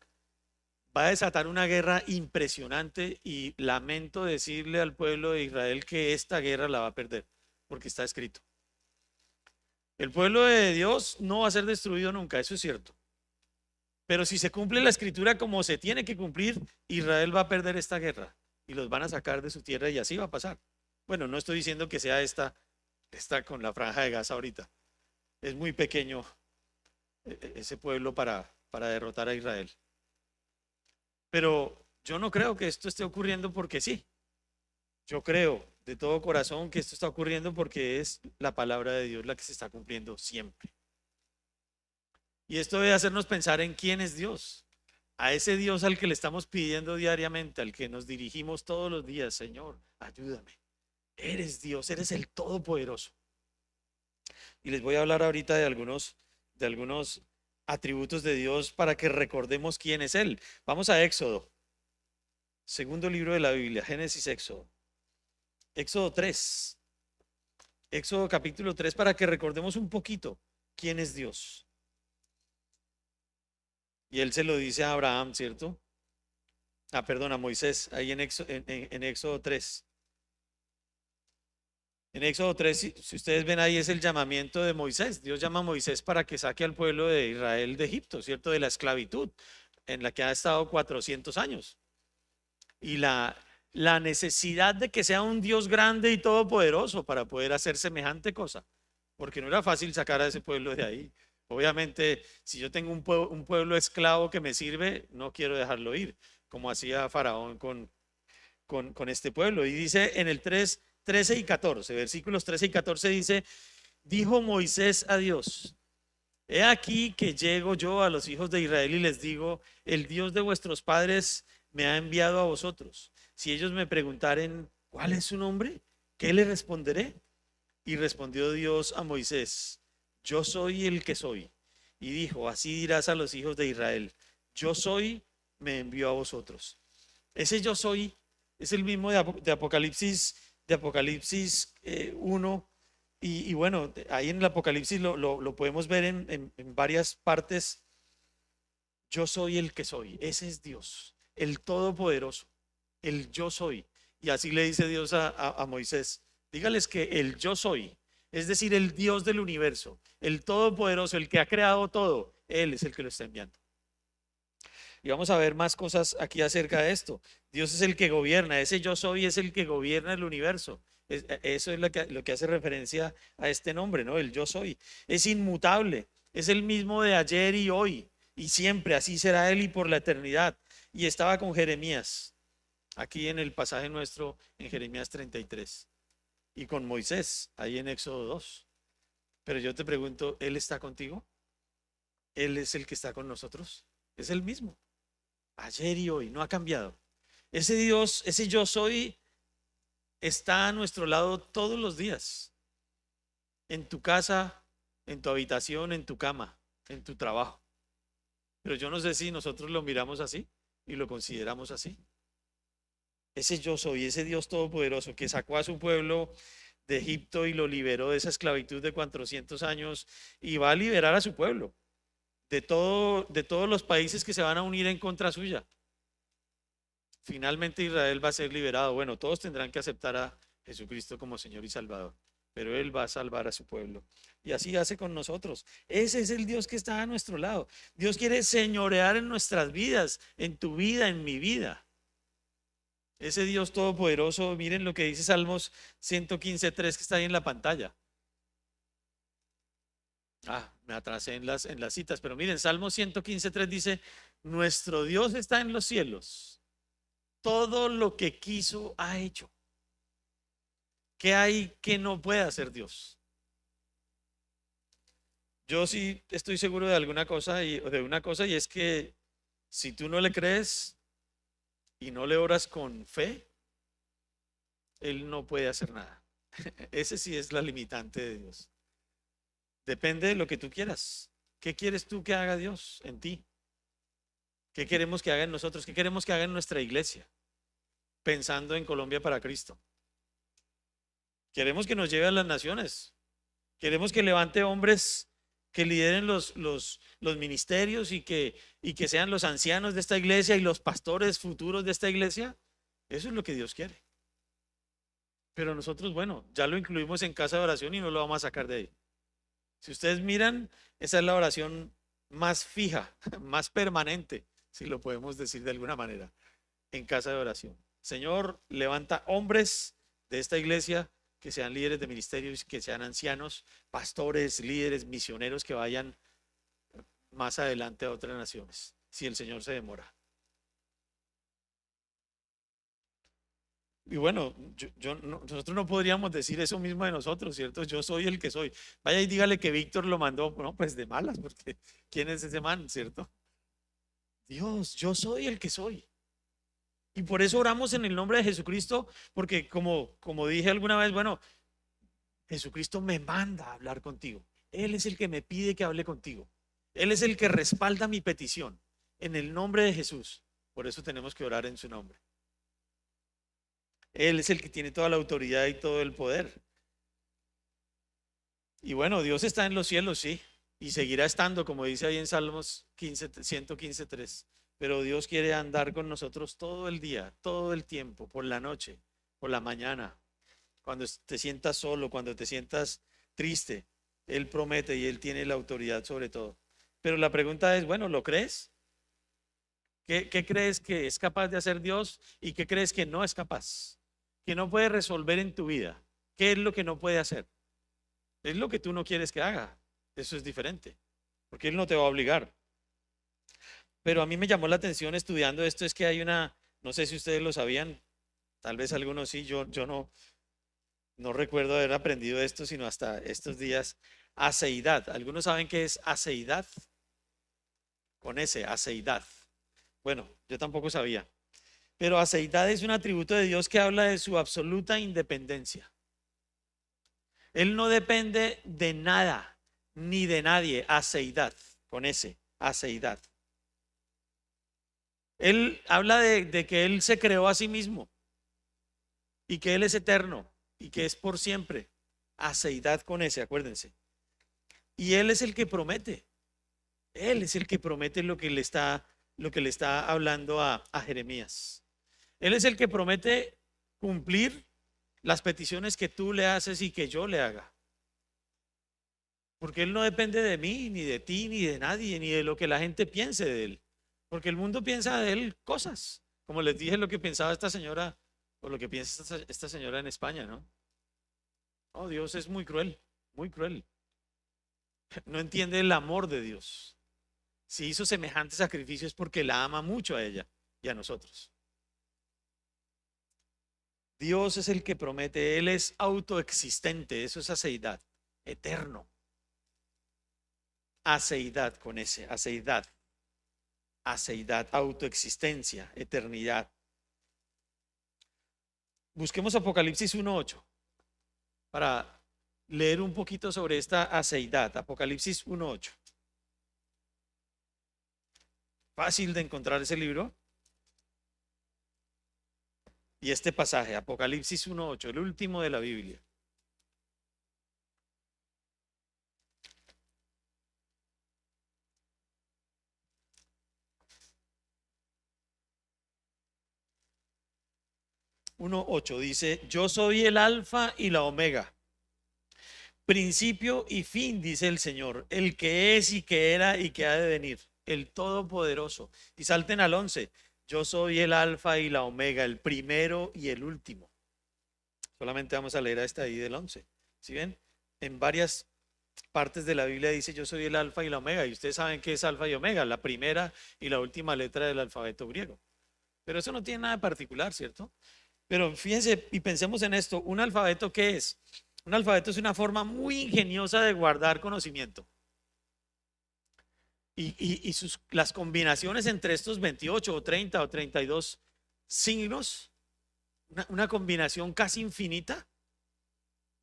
va a desatar una guerra impresionante y lamento decirle al pueblo de Israel que esta guerra la va a perder, porque está escrito. El pueblo de Dios no va a ser destruido nunca, eso es cierto. Pero si se cumple la escritura como se tiene que cumplir, Israel va a perder esta guerra y los van a sacar de su tierra y así va a pasar. Bueno, no estoy diciendo que sea esta con la Franja de Gaza ahorita. Es muy pequeño ese pueblo para derrotar a Israel. Pero yo no creo que esto esté ocurriendo porque sí. Yo creo de todo corazón que esto está ocurriendo porque es la palabra de Dios la que se está cumpliendo siempre. Y esto debe hacernos pensar en quién es Dios. A ese Dios al que le estamos pidiendo diariamente, al que nos dirigimos todos los días. Señor, ayúdame. Eres Dios, eres el Todopoderoso. Y les voy a hablar ahorita de algunos atributos de Dios para que recordemos quién es Él. Vamos a Éxodo, segundo libro de la Biblia, Génesis, Éxodo. Éxodo 3. Éxodo capítulo 3 para que recordemos un poquito quién es Dios. Y él se lo dice a Abraham, ¿cierto? Ah, perdón, a Moisés, ahí en Éxodo 3. En Éxodo 3, si ustedes ven ahí, es el llamamiento de Moisés. Dios llama a Moisés para que saque al pueblo de Israel de Egipto, ¿cierto? De la esclavitud en la que ha estado 400 años. Y la necesidad de que sea un Dios grande y todopoderoso para poder hacer semejante cosa, porque no era fácil sacar a ese pueblo de ahí. Obviamente, si yo tengo un pueblo esclavo que me sirve, no quiero dejarlo ir, como hacía Faraón con este pueblo. Y dice en el 3, 13 y 14, versículos 13 y 14 dice, dijo Moisés a Dios, he aquí que llego yo a los hijos de Israel y les digo, el Dios de vuestros padres me ha enviado a vosotros. Si ellos me preguntaren, ¿cuál es su nombre? ¿Qué le responderé? Y respondió Dios a Moisés, yo soy el que soy. Y dijo, así dirás a los hijos de Israel, yo soy, me envió a vosotros. Ese yo soy es el mismo de Apocalipsis 1. Y bueno, ahí en el Apocalipsis lo podemos ver en varias partes. Yo soy el que soy. Ese es Dios, el Todopoderoso, el yo soy. Y así le dice Dios a Moisés. Dígales que el yo soy, es decir, el Dios del universo, el Todopoderoso, el que ha creado todo, Él es el que lo está enviando. Y vamos a ver más cosas aquí acerca de esto. Dios es el que gobierna, ese yo soy es el que gobierna el universo. Eso es lo que hace referencia a este nombre, ¿no? El yo soy. Es inmutable, es el mismo de ayer y hoy y siempre, así será Él y por la eternidad. Y estaba con Jeremías, aquí en el pasaje nuestro, en Jeremías 33, y con Moisés, ahí en Éxodo 2. Pero yo te pregunto, ¿Él está contigo? ¿Él es el que está con nosotros? Es el mismo ayer y hoy, no ha cambiado. Ese Dios, ese yo soy, está a nuestro lado todos los días, en tu casa, en tu habitación, en tu cama, en tu trabajo. Pero yo no sé si nosotros lo miramos así y lo consideramos así. Ese yo soy, ese Dios todopoderoso que sacó a su pueblo de Egipto y lo liberó de esa esclavitud de 400 años y va a liberar a su pueblo de todos los países que se van a unir en contra suya. Finalmente Israel va a ser liberado. Bueno, todos tendrán que aceptar a Jesucristo como Señor y Salvador, pero Él va a salvar a su pueblo. Y así hace con nosotros. Ese es el Dios que está a nuestro lado. Dios quiere señorear en nuestras vidas, en tu vida, en mi vida. Ese Dios todopoderoso, miren lo que dice Salmos 115:3 que está ahí en la pantalla. Me atrasé en las citas, pero miren, Salmos 115:3 dice, nuestro Dios está en los cielos, todo lo que quiso ha hecho. ¿Qué hay que no puede hacer Dios? Yo sí estoy seguro de alguna cosa de una cosa y es que si tú no le crees y no le oras con fe, Él no puede hacer nada. Ese sí es la limitante de Dios. Depende de lo que tú quieras. ¿Qué quieres tú que haga Dios en ti? ¿Qué queremos que haga en nosotros? ¿Qué queremos que haga en nuestra iglesia? Pensando en Colombia para Cristo. Queremos que nos lleve a las naciones. Queremos que levante hombres que lideren los ministerios y que sean los ancianos de esta iglesia y los pastores futuros de esta iglesia. Eso es lo que Dios quiere. Pero nosotros, bueno, ya lo incluimos en casa de oración y no lo vamos a sacar de ahí. Si ustedes miran, esa es la oración más fija, más permanente, si lo podemos decir de alguna manera, en casa de oración. Señor, levanta hombres de esta iglesia que sean líderes de ministerios, que sean ancianos, pastores, líderes, misioneros que vayan más adelante a otras naciones, si el Señor se demora. Y bueno, nosotros no podríamos decir eso mismo de nosotros, ¿cierto? Yo soy el que soy. Vaya y dígale que Víctor lo mandó, no, pues de malas, porque ¿quién es ese man, cierto? Dios, yo soy el que soy. Y por eso oramos en el nombre de Jesucristo, porque como dije alguna vez, bueno, Jesucristo me manda a hablar contigo. Él es el que me pide que hable contigo. Él es el que respalda mi petición en el nombre de Jesús. Por eso tenemos que orar en su nombre. Él es el que tiene toda la autoridad y todo el poder. Y bueno, Dios está en los cielos, sí, y seguirá estando, como dice ahí en Salmos 15, 115:3. Pero Dios quiere andar con nosotros todo el día, todo el tiempo, por la noche, por la mañana, cuando te sientas solo, cuando te sientas triste. Él promete y Él tiene la autoridad sobre todo. Pero la pregunta es, bueno, ¿lo crees? ¿Qué crees que es capaz de hacer Dios y qué crees que no es capaz? Que no puede resolver en tu vida. ¿Qué es lo que no puede hacer? Es lo que tú no quieres que haga. Eso es diferente, porque Él no te va a obligar. Pero a mí me llamó la atención estudiando esto, es que hay una, no sé si ustedes lo sabían, tal vez algunos sí, yo no recuerdo haber aprendido esto, sino hasta estos días, aceidad. ¿Algunos saben qué es aceidad? Con ese, aceidad. Bueno, yo tampoco sabía. Pero aceidad es un atributo de Dios que habla de su absoluta independencia. Él no depende de nada ni de nadie. Aceidad, con ese, aceidad. Él habla de que Él se creó a sí mismo y que Él es eterno y que es por siempre. Aceidad con ese, acuérdense. Y Él es el que promete. Él es el que promete lo que le está hablando a Jeremías. Él es el que promete cumplir las peticiones que tú le haces y que yo le haga. Porque Él no depende de mí, ni de ti, ni de nadie, ni de lo que la gente piense de Él. Porque el mundo piensa de Él cosas. Como les dije lo que pensaba esta señora, o lo que piensa esta señora en España, ¿no? Oh, Dios es muy cruel, muy cruel. No entiende el amor de Dios. Si hizo semejante sacrificio es porque la ama mucho a ella y a nosotros. Dios es el que promete, Él es autoexistente, eso es aceidad, eterno. Aceidad con ese, aceidad, aceidad, autoexistencia, eternidad. Busquemos Apocalipsis 1:8 para leer un poquito sobre esta aceidad. Apocalipsis 1:8. Fácil de encontrar ese libro. Y este pasaje, Apocalipsis 1:8, el último de la Biblia. Uno ocho dice, yo soy el alfa y la omega, principio y fin, dice el Señor, el que es y que era y que ha de venir, el todopoderoso. Y salten al 11, yo soy el alfa y la omega, el primero y el último. Solamente vamos a leer hasta ahí del 11. ¿Sí ven? En varias partes de la Biblia dice yo soy el alfa y la omega, y ustedes saben qué es alfa y omega, la primera y la última letra del alfabeto griego. Pero eso no tiene nada de particular, ¿cierto? Pero fíjense y pensemos en esto, ¿un alfabeto qué es? Un alfabeto es una forma muy ingeniosa de guardar conocimiento. Y las combinaciones entre estos 28 o 30 o 32 signos, una combinación casi infinita,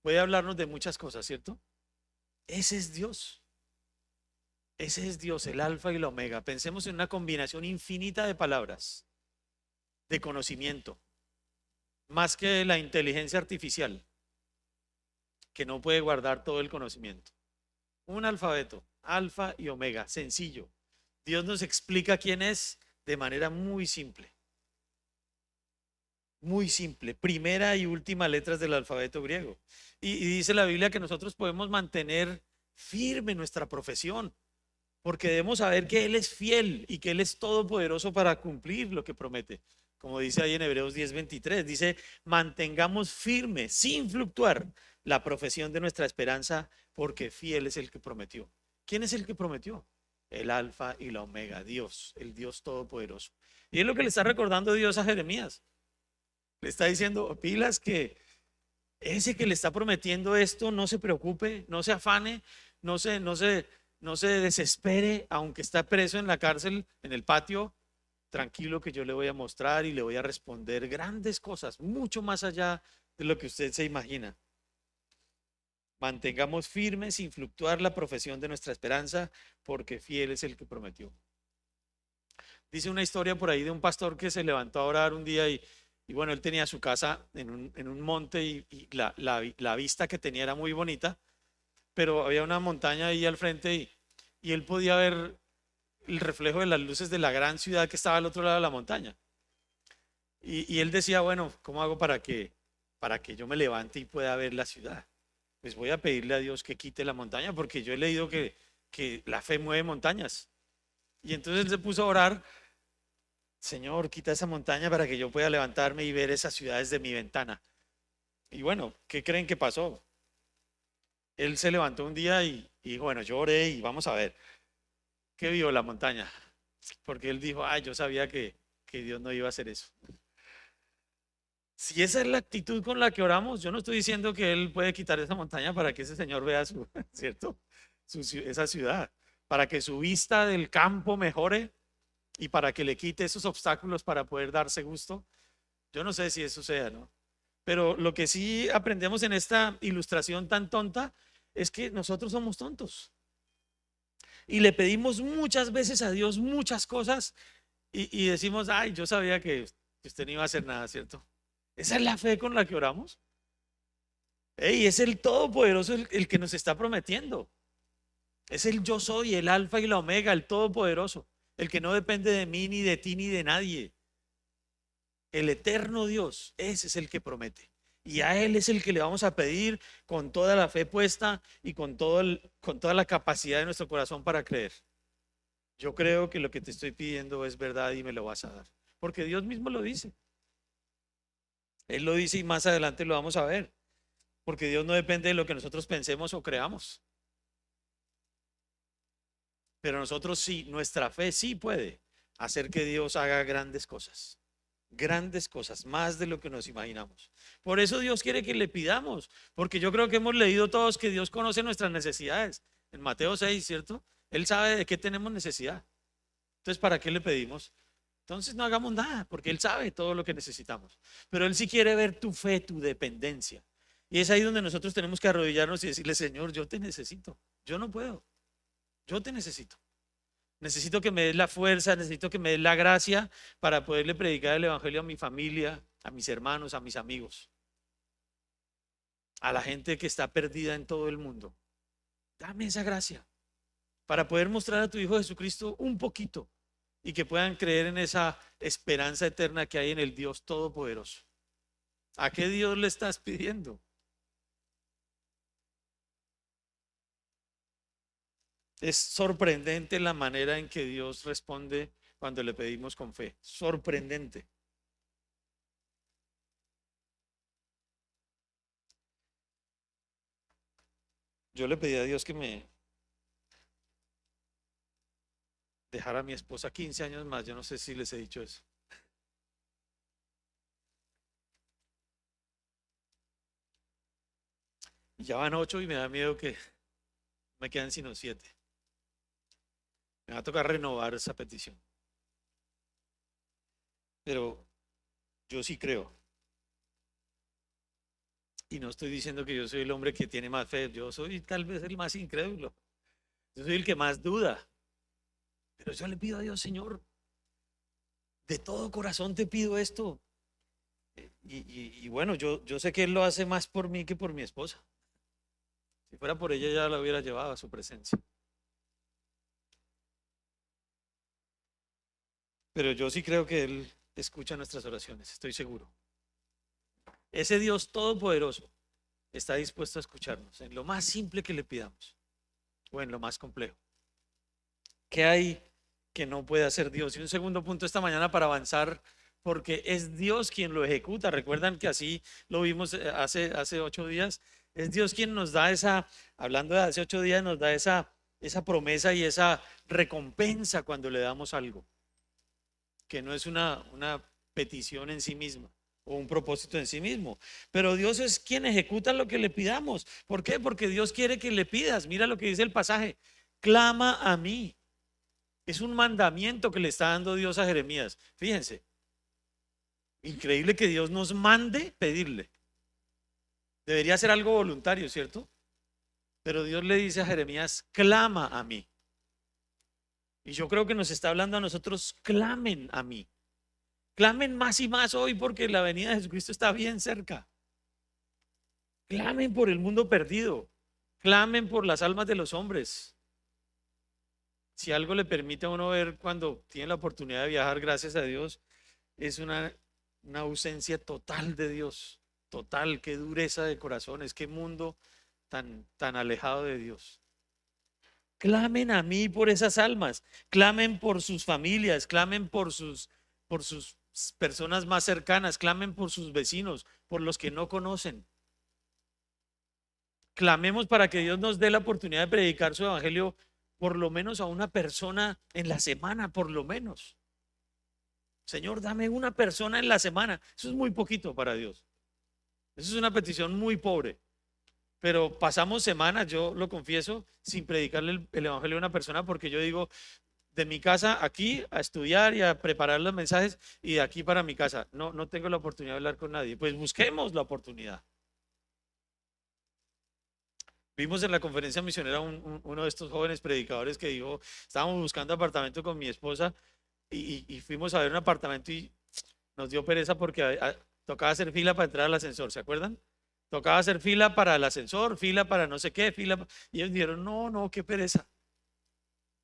puede hablarnos de muchas cosas, ¿cierto? Ese es Dios. Ese es Dios, el alfa y el omega. Pensemos en una combinación infinita de palabras, de conocimiento, más que la inteligencia artificial, que no puede guardar todo el conocimiento. Un alfabeto, alfa y omega, sencillo. Dios nos explica quién es de manera muy simple. Muy simple, primera y última letras del alfabeto griego. Y dice la Biblia que nosotros podemos mantener firme nuestra profesión, porque debemos saber que Él es fiel y que Él es todopoderoso para cumplir lo que promete. Como dice ahí en Hebreos 10:23, dice, mantengamos firme, sin fluctuar, la profesión de nuestra esperanza, porque fiel es el que prometió. ¿Quién es el que prometió? El alfa y la omega, Dios, el Dios todopoderoso. Y es lo que le está recordando Dios a Jeremías. Le está diciendo, pilas, que ese que le está prometiendo esto, no se preocupe, no se afane, no se desespere, aunque está preso en la cárcel, en el patio, tranquilo que yo le voy a mostrar y le voy a responder grandes cosas, mucho más allá de lo que usted se imagina. Mantengamos firme sin fluctuar la profesión de nuestra esperanza, porque fiel es el que prometió. Dice una historia por ahí de un pastor que se levantó a orar un día y bueno, él tenía su casa en un monte y la vista que tenía era muy bonita. pero había una montaña ahí al frente y él podía ver el reflejo de las luces de la gran ciudad que estaba al otro lado de la montaña. Y él decía, bueno, ¿cómo hago para que yo me levante y pueda ver la ciudad? Pues voy a pedirle a Dios que quite la montaña, porque yo he leído que la fe mueve montañas. Y entonces él se puso a orar, Señor, quita esa montaña para que yo pueda levantarme y ver esas ciudades de mi ventana. Y bueno, ¿qué creen que pasó? Él se levantó un día y dijo, bueno, yo oré y vamos a ver. ¿Qué vio la montaña? Porque él dijo, ay, yo sabía que Dios no iba a hacer eso. Si esa es la actitud con la que oramos, yo no estoy diciendo que Él puede quitar esa montaña para que ese señor vea su, ¿cierto? Esa ciudad, para que su vista del campo mejore y para que le quite esos obstáculos para poder darse gusto. Yo no sé si eso sea, ¿no? Pero lo que sí aprendemos en esta ilustración tan tonta es que nosotros somos tontos y le pedimos muchas veces a Dios muchas cosas y decimos, ay, yo sabía que usted no iba a hacer nada, ¿cierto? Esa es la fe con la que oramos. Ey, es el Todopoderoso el que nos está prometiendo. Es el yo soy, el alfa y la omega, el Todopoderoso, el que no depende de mí, ni de ti, ni de nadie. El eterno Dios, ese es el que promete. Y a Él es el que le vamos a pedir con toda la fe puesta y con toda la capacidad de nuestro corazón para creer. Yo creo que lo que te estoy pidiendo es verdad y me lo vas a dar. Porque Dios mismo lo dice. Él lo dice y más adelante lo vamos a ver. Porque Dios no depende de lo que nosotros pensemos o creamos. Pero nosotros sí, nuestra fe sí puede hacer que Dios haga grandes cosas, más de lo que nos imaginamos. Por eso Dios quiere que le pidamos, porque yo creo que hemos leído todos que Dios conoce nuestras necesidades. En Mateo 6, ¿cierto? Él sabe de qué tenemos necesidad. Entonces, ¿para qué le pedimos? Entonces no hagamos nada, porque Él sabe todo lo que necesitamos. Pero Él sí quiere ver tu fe, tu dependencia. Y es ahí donde nosotros tenemos que arrodillarnos y decirle, Señor, yo te necesito. Yo no puedo. Yo te necesito. Necesito que me des la fuerza, necesito que me des la gracia para poderle predicar el evangelio a mi familia, a mis hermanos, a mis amigos, a la gente que está perdida en todo el mundo. Dame esa gracia para poder mostrar a tu Hijo Jesucristo un poquito y que puedan creer en esa esperanza eterna que hay en el Dios Todopoderoso. ¿A qué Dios le estás pidiendo? Es sorprendente la manera en que Dios responde cuando le pedimos con fe. Sorprendente. Yo le pedí a Dios que me dejara a mi esposa 15 años más. Yo no sé si les he dicho eso. Y ya van 8 y me da miedo que me quedan sino 7. Me va a tocar renovar esa petición. Pero yo sí creo. Y no estoy diciendo que yo soy el hombre que tiene más fe. Yo soy tal vez el más incrédulo. Yo soy el que más duda. Pero yo le pido a Dios, Señor, de todo corazón te pido esto. Y bueno, yo sé que Él lo hace más por mí que por mi esposa. Si fuera por ella, ya la hubiera llevado a su presencia. Pero yo sí creo que Él escucha nuestras oraciones, estoy seguro. Ese Dios todopoderoso está dispuesto a escucharnos en lo más simple que le pidamos o en lo más complejo. ¿Qué hay que no puede hacer Dios? Y un segundo punto esta mañana para avanzar, porque es Dios quien lo ejecuta. Recuerdan que así lo vimos hace 8 días. Es Dios quien nos da hablando de hace 8 días, nos da esa promesa y esa recompensa cuando le damos algo, que no es una petición en sí misma o un propósito en sí mismo, pero Dios es quien ejecuta lo que le pidamos. ¿Por qué? Porque Dios quiere que le pidas. Mira lo que dice el pasaje: clama a mí. Es un mandamiento que le está dando Dios a Jeremías. Fíjense, increíble que Dios nos mande pedirle. Debería ser algo voluntario, ¿cierto? Pero Dios le dice a Jeremías: clama a mí. Y yo creo que nos está hablando a nosotros: clamen a mí. Clamen más y más hoy, porque la venida de Jesucristo está bien cerca. Clamen por el mundo perdido. Clamen por las almas de los hombres. Si algo le permite a uno ver cuando tiene la oportunidad de viajar, gracias a Dios, es una ausencia total de Dios. Total, qué dureza de corazones, qué mundo tan alejado de Dios. Clamen a mí por esas almas, clamen por sus familias, clamen por sus personas más cercanas, clamen por sus vecinos, por los que no conocen. Clamemos para que Dios nos dé la oportunidad de predicar su evangelio por lo menos a una persona en la semana, por lo menos. Señor, dame una persona en la semana. Eso es muy poquito para Dios. Eso es una petición muy pobre. Pero pasamos semanas, yo lo confieso, sin predicarle el evangelio a una persona porque yo digo, de mi casa aquí a estudiar y a preparar los mensajes y de aquí para mi casa. No tengo la oportunidad de hablar con nadie. Pues busquemos la oportunidad. Vimos en la conferencia misionera uno de estos jóvenes predicadores que dijo, estábamos buscando apartamento con mi esposa y fuimos a ver un apartamento y nos dio pereza porque tocaba hacer fila para entrar al ascensor, ¿se acuerdan? Tocaba hacer fila para el ascensor, fila para no sé qué, y ellos dijeron, no, qué pereza.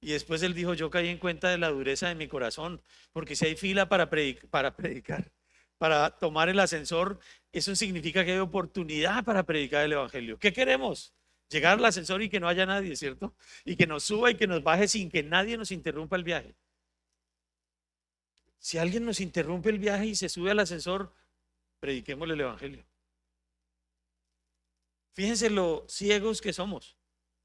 Y después él dijo, yo caí en cuenta de la dureza de mi corazón, porque si hay fila para predicar, para tomar el ascensor, eso significa que hay oportunidad para predicar el evangelio. ¿Qué queremos? Llegar al ascensor y que no haya nadie, ¿cierto? Y que nos suba y que nos baje sin que nadie nos interrumpa el viaje. Si alguien nos interrumpe el viaje y se sube al ascensor, prediquémosle el evangelio. Fíjense lo ciegos que somos.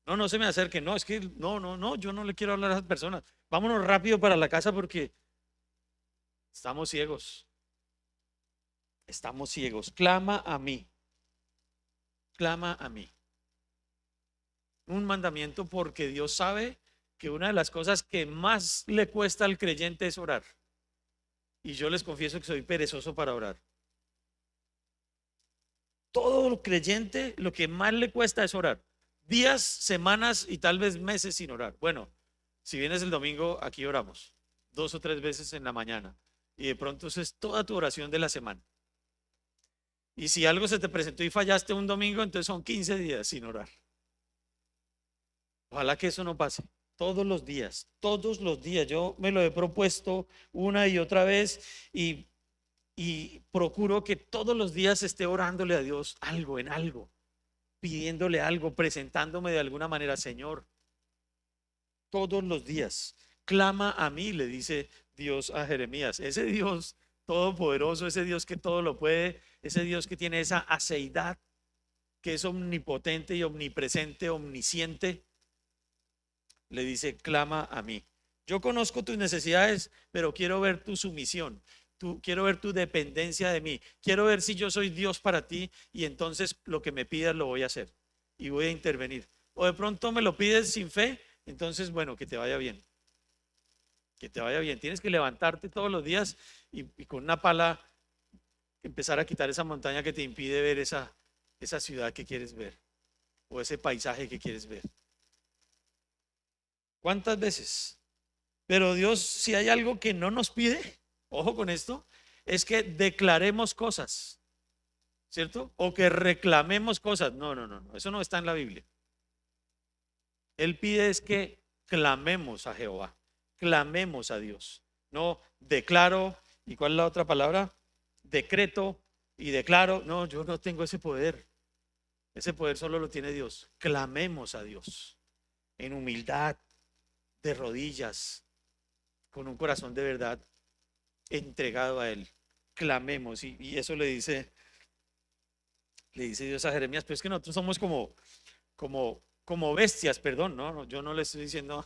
No se me acerquen. No, es que no, yo no le quiero hablar a esas personas. Vámonos rápido para la casa porque estamos ciegos. Estamos ciegos. Clama a mí. Clama a mí. Un mandamiento porque Dios sabe que una de las cosas que más le cuesta al creyente es orar. Y yo les confieso que soy perezoso para orar. Todo creyente lo que más le cuesta es orar. Días, semanas y tal vez meses sin orar. Bueno, si vienes el domingo, aquí oramos 2 o 3 veces en la mañana. Y de pronto eso es toda tu oración de la semana. Y si algo se te presentó y fallaste un domingo, entonces son 15 días sin orar. Ojalá que eso no pase. Todos los días, todos los días. Yo me lo he propuesto una y otra vez y procuro que todos los días esté orándole a Dios algo, en algo, pidiéndole algo, presentándome de alguna manera, Señor. Todos los días, clama a mí, le dice Dios a Jeremías. Ese Dios todopoderoso, ese Dios que todo lo puede, ese Dios que tiene esa aceidad, que es omnipotente y omnipresente, omnisciente, le dice, clama a mí. Yo conozco tus necesidades, pero quiero ver tu sumisión. Quiero ver tu dependencia de mí. Quiero ver si yo soy Dios para ti y entonces lo que me pidas lo voy a hacer y voy a intervenir. O de pronto me lo pides sin fe, entonces bueno, que te vaya bien. Que te vaya bien. Tienes que levantarte todos los días y con una pala empezar a quitar esa montaña que te impide ver esa ciudad que quieres ver o ese paisaje que quieres ver. ¿Cuántas veces? Pero Dios, si hay algo que no nos pide, ojo con esto, es que declaremos cosas, ¿cierto? O que reclamemos cosas. No, eso no está en la Biblia. Él pide es que clamemos a Jehová, clamemos a Dios. No declaro, ¿y cuál es la otra palabra? Decreto y declaro. No, yo no tengo ese poder. Ese poder solo lo tiene Dios. Clamemos a Dios en humildad, de rodillas, con un corazón de verdad entregado a Él. Clamemos y eso le dice Dios a Jeremías. Pero es que nosotros somos como bestias, perdón, ¿no? Yo no le estoy diciendo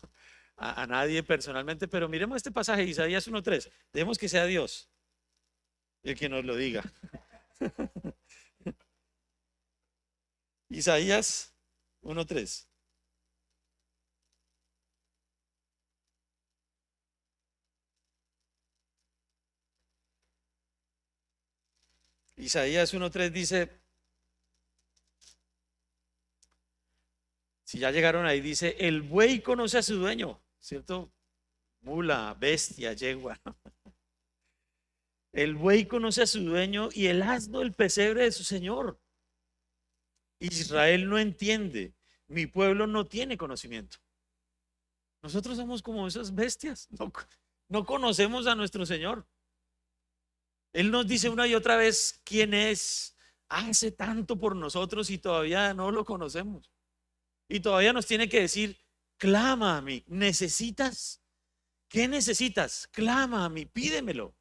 a nadie personalmente, pero miremos este pasaje, Isaías 1:3. Dejemos que sea Dios el que nos lo diga. Isaías 1:3. Isaías 1:3 dice, si ya llegaron ahí, dice, el buey conoce a su dueño, ¿cierto? Mula, bestia, yegua. El buey conoce a su dueño y el asno el pesebre de su señor. Israel no entiende, Mi pueblo no tiene conocimiento. Nosotros somos como esas bestias. No conocemos a nuestro Señor. Él nos dice una y otra vez quién es. Hace tanto por nosotros y todavía no lo conocemos. Y todavía nos tiene que decir, clama a mí. ¿Necesitas? ¿Qué necesitas? Clama a mí, pídemelo.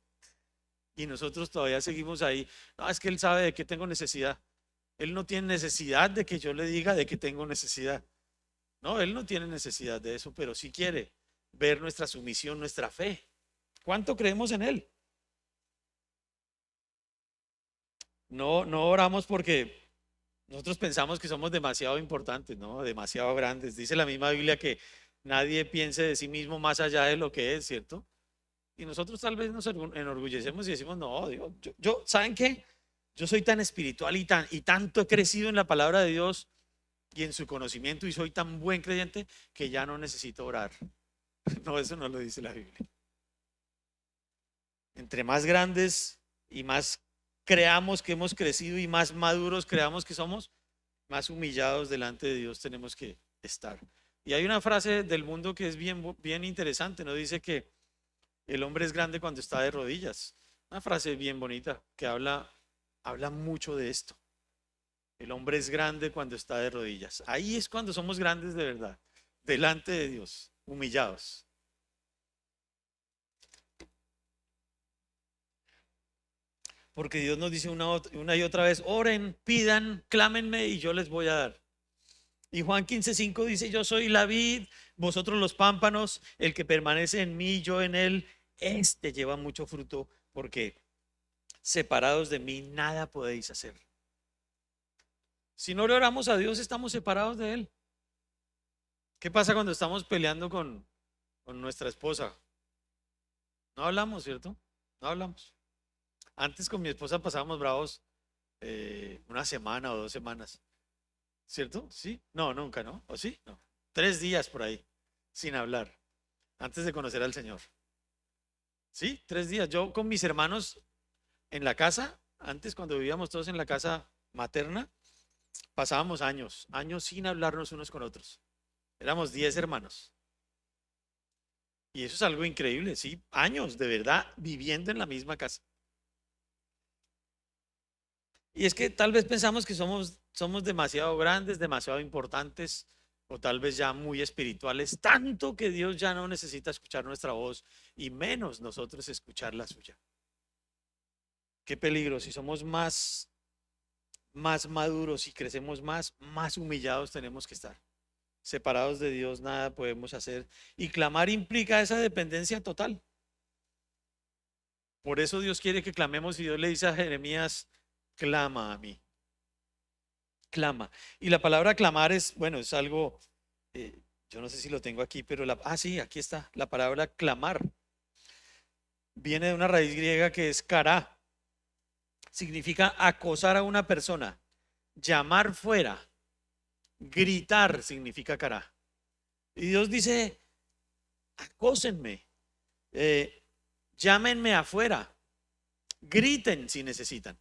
Y nosotros todavía seguimos ahí. No, es que Él sabe de qué tengo necesidad. Él no tiene necesidad de que yo le diga de qué tengo necesidad. No, Él no tiene necesidad de eso, pero sí quiere ver nuestra sumisión, nuestra fe. ¿Cuánto creemos en Él? No oramos porque nosotros pensamos que somos demasiado importantes, ¿no? Demasiado grandes. Dice la misma Biblia que nadie piense de sí mismo más allá de lo que es, ¿cierto? Y nosotros tal vez nos enorgullecemos y decimos, no, Dios, ¿saben qué? Yo soy tan espiritual y tanto he crecido en la palabra de Dios y en su conocimiento y soy tan buen creyente que ya no necesito orar. No, eso no lo dice la Biblia. Entre más grandes y más creamos que hemos crecido y más maduros creamos que somos, más humillados delante de Dios tenemos que estar. Y hay una frase del mundo que es bien interesante, ¿no? Dice que el hombre es grande cuando está de rodillas. Una frase bien bonita que habla mucho de esto. El hombre es grande cuando está de rodillas. Ahí es cuando somos grandes de verdad, delante de Dios, humillados. Porque Dios nos dice una y otra vez, oren, pidan, clámenme y yo les voy a dar. Y Juan 15:5 dice, yo soy la vid, vosotros los pámpanos, el que permanece en mí, yo en él, este lleva mucho fruto, porque separados de mí nada podéis hacer. Si no le oramos a Dios, estamos separados de Él. ¿Qué pasa cuando estamos peleando con nuestra esposa? No hablamos, ¿cierto? No hablamos. Antes con mi esposa pasábamos bravos una semana o 2 semanas, ¿cierto? Sí, no, nunca, ¿no? ¿O sí? No. 3 días por ahí, sin hablar, antes de conocer al Señor. Sí, 3 días. Yo con mis hermanos en la casa, antes cuando vivíamos todos en la casa materna, pasábamos años sin hablarnos unos con otros. Éramos 10 hermanos. Y eso es algo increíble, sí, años de verdad viviendo en la misma casa. Y es que tal vez pensamos que somos demasiado grandes, demasiado importantes, o tal vez ya muy espirituales, tanto que Dios ya no necesita escuchar nuestra voz y menos nosotros escuchar la suya. Qué peligro, si somos más maduros y crecemos más humillados tenemos que estar. Separados de Dios nada podemos hacer. Y clamar implica esa dependencia total. Por eso Dios quiere que clamemos y Dios le dice a Jeremías, clama a mí. Clama. Y la palabra clamar es, bueno, es algo, yo no sé si lo tengo aquí, pero sí, aquí está. La palabra clamar viene de una raíz griega que es kará. Significa acosar a una persona, llamar fuera, gritar significa kará. Y Dios dice, acósenme, llámenme afuera, griten si necesitan.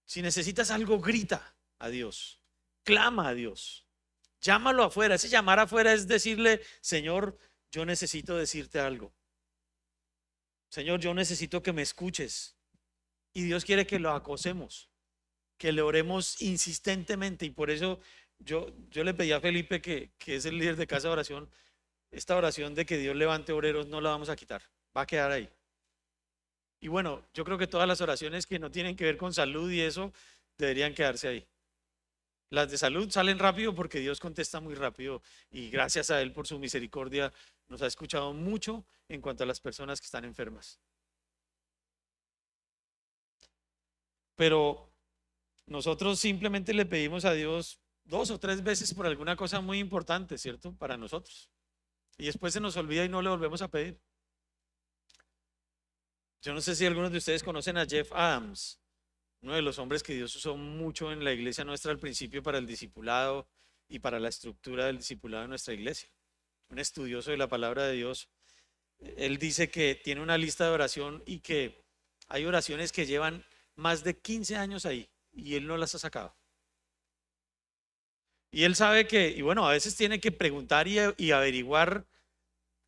Si necesitas algo, grita a Dios, clama a Dios, llámalo afuera. Ese llamar afuera es decirle, Señor, yo necesito decirte algo. Señor, yo necesito que me escuches. Y Dios quiere que lo acosemos, que le oremos insistentemente. Y por eso yo le pedí a Felipe, que es el líder de casa de oración, esta oración de que Dios levante obreros no la vamos a quitar, va a quedar ahí. Y bueno, yo creo que todas las oraciones que no tienen que ver con salud y eso deberían quedarse ahí. Las de salud salen rápido porque Dios contesta muy rápido y gracias a Él por su misericordia nos ha escuchado mucho en cuanto a las personas que están enfermas. Pero nosotros simplemente le pedimos a Dios 2 o 3 veces por alguna cosa muy importante, ¿cierto? Para nosotros. Y después se nos olvida y no le volvemos a pedir. Yo no sé si algunos de ustedes conocen a Jeff Adams, uno de los hombres que Dios usó mucho en la iglesia nuestra al principio para el discipulado y para la estructura del discipulado de nuestra iglesia. Un estudioso de la palabra de Dios. Él dice que tiene una lista de oración y que hay oraciones que llevan más de 15 años ahí y él no las ha sacado. Y él sabe que, y bueno, a veces tiene que preguntar y averiguar,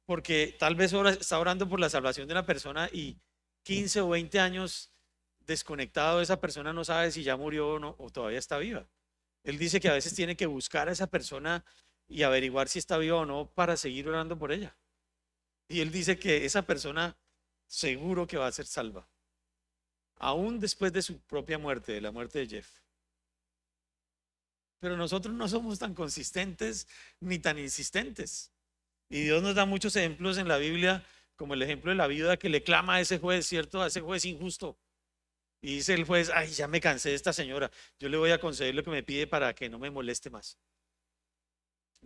porque tal vez está orando por la salvación de una persona y 15 o 20 años desconectado, esa persona no sabe si ya murió o no, o todavía está viva. Él dice que a veces tiene que buscar a esa persona y averiguar si está viva o no para seguir orando por ella. Y él dice que esa persona seguro que va a ser salva, aún después de su propia muerte, de la muerte de Jeff. Pero nosotros no somos tan consistentes ni tan insistentes. Y Dios nos da muchos ejemplos en la Biblia, como el ejemplo de la viuda que le clama a ese juez, ¿cierto? A ese juez injusto. Y dice el juez, ay, ya me cansé de esta señora, yo le voy a conceder lo que me pide para que no me moleste más.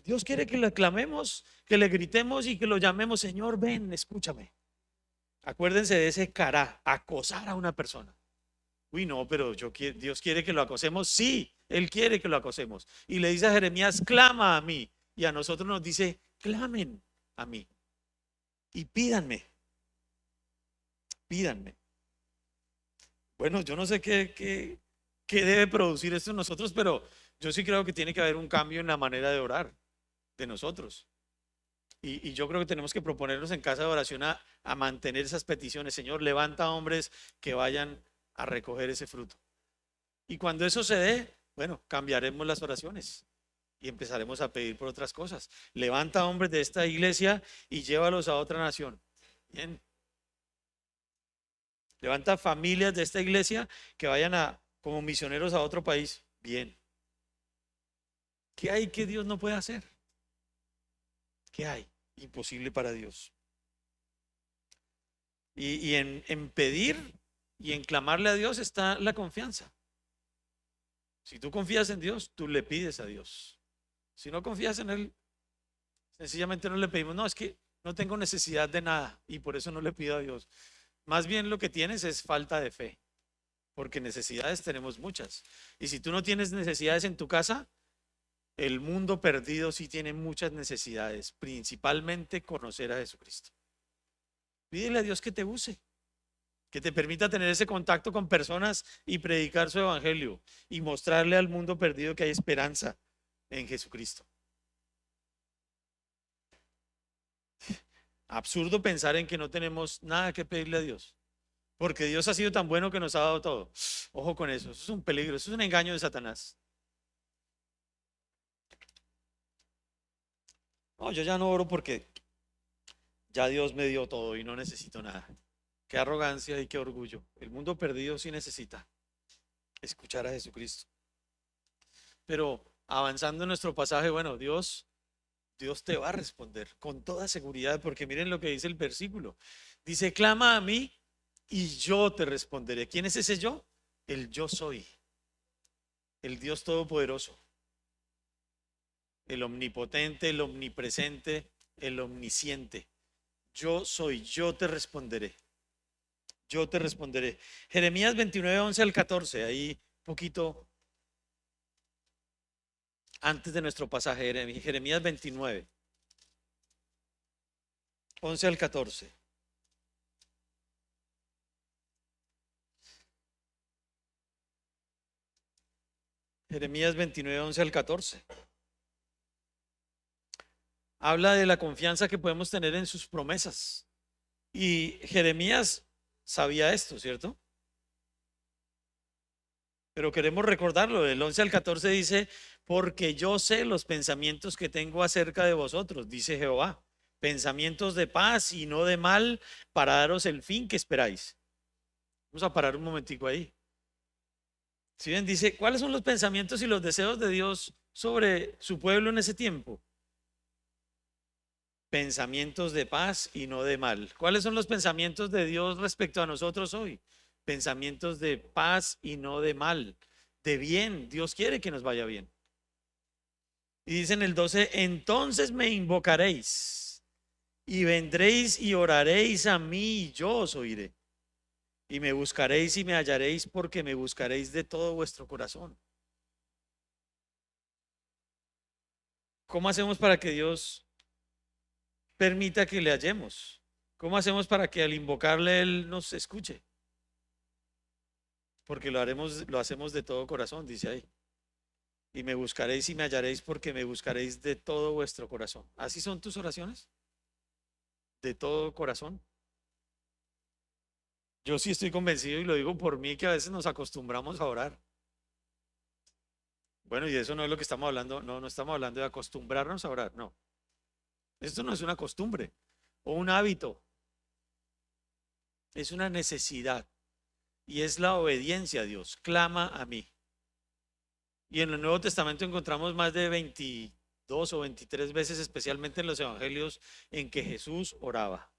Dios quiere que le clamemos, que le gritemos y que lo llamemos, Señor, ven, escúchame. Acuérdense de ese cara, acosar a una persona. Uy, no, pero Dios quiere que lo acosemos. Sí, Él quiere que lo acosemos. Y le dice a Jeremías, clama a mí. Y a nosotros nos dice, clamen a mí. Y pídanme. Bueno, yo no sé qué debe producir esto en nosotros, pero yo sí creo que tiene que haber un cambio en la manera de orar de nosotros. Y yo creo que tenemos que proponernos en casa de oración a mantener esas peticiones. Señor, levanta hombres que vayan a recoger ese fruto. Y cuando eso se dé, bueno, cambiaremos las oraciones y empezaremos a pedir por otras cosas. Levanta hombres de esta iglesia y llévalos a otra nación. Bien. Levanta familias de esta iglesia que vayan como misioneros a otro país. Bien. ¿Qué hay que Dios no puede hacer? ¿Qué hay? Imposible para Dios. Y en pedir y en clamarle a Dios está la confianza. Si tú confías en Dios, tú le pides a Dios. Si no confías en Él, sencillamente no le pedimos, no, es que no tengo necesidad de nada y por eso no le pido a Dios. Más bien lo que tienes es falta de fe, porque necesidades tenemos muchas. Y si tú no tienes necesidades en tu casa, el mundo perdido sí tiene muchas necesidades, principalmente conocer a Jesucristo. Pídele a Dios que te use, que te permita tener ese contacto con personas y predicar su evangelio y mostrarle al mundo perdido que hay esperanza en Jesucristo. Absurdo pensar en que no tenemos nada que pedirle a Dios, porque Dios ha sido tan bueno que nos ha dado todo. Ojo con eso es un peligro, eso es un engaño de Satanás. No, yo ya no oro porque ya Dios me dio todo y no necesito nada. Qué arrogancia y qué orgullo. El mundo perdido sí necesita escuchar a Jesucristo. Pero avanzando en nuestro pasaje, bueno, Dios te va a responder con toda seguridad, porque miren lo que dice el versículo. Dice, clama a mí y yo te responderé. ¿Quién es ese yo? El yo soy, el Dios todopoderoso, el omnipotente, el omnipresente, el omnisciente. Yo soy, yo te responderé. Yo te responderé. Jeremías 29, 11 al 14, ahí poquito antes de nuestro pasaje, Jeremías 29, 11 al 14. Jeremías 29, 11 al 14. Habla de la confianza que podemos tener en sus promesas. Y Jeremías sabía esto, ¿cierto? Pero queremos recordarlo, del 11 al 14 dice, porque yo sé los pensamientos que tengo acerca de vosotros, dice Jehová, pensamientos de paz y no de mal, para daros el fin que esperáis. Vamos a parar un momentico ahí. Si bien dice, ¿cuáles son los pensamientos y los deseos de Dios sobre su pueblo en ese tiempo? Pensamientos de paz y no de mal. ¿Cuáles son los pensamientos de Dios respecto a nosotros hoy? Pensamientos de paz y no de mal, de bien. Dios quiere que nos vaya bien. Y dice en el 12, entonces me invocaréis y vendréis y oraréis a mí y yo os oiré. Y me buscaréis y me hallaréis porque me buscaréis de todo vuestro corazón. ¿Cómo hacemos para que Dios permita que le hallemos? ¿Cómo hacemos para que al invocarle Él nos escuche? Porque lo hacemos de todo corazón, dice ahí. y me buscaréis y me hallaréis porque me buscaréis de todo vuestro corazón. ¿Así son tus oraciones? ¿De todo corazón? Yo sí estoy convencido y lo digo por mí que a veces nos acostumbramos a orar. Bueno, y eso no es lo que estamos hablando, no, no estamos hablando de acostumbrarnos a orar, no. Esto no es una costumbre o un hábito, es una necesidad y es la obediencia a Dios. Clama a mí. Y en el Nuevo Testamento encontramos más de 22 o 23 veces, especialmente en los evangelios, en que Jesús oraba.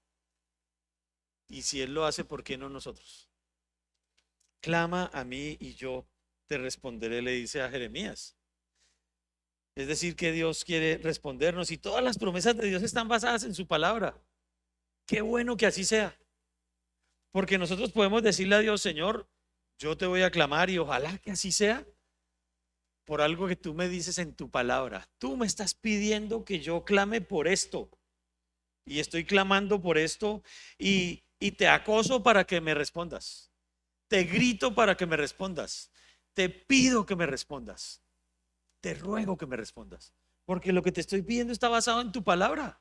Y si Él lo hace, ¿por qué no nosotros? Clama a mí y yo te responderé, le dice a Jeremías. Es decir, que Dios quiere respondernos y todas las promesas de Dios están basadas en su palabra. Qué bueno que así sea, porque nosotros podemos decirle a Dios, Señor, yo te voy a clamar y ojalá que así sea por algo que tú me dices en tu palabra. Tú me estás pidiendo que yo clame por esto y estoy clamando por esto y te acoso para que me respondas. Te grito para que me respondas. Te pido que me respondas. Te ruego que me respondas. Porque lo que te estoy pidiendo está basado en tu palabra.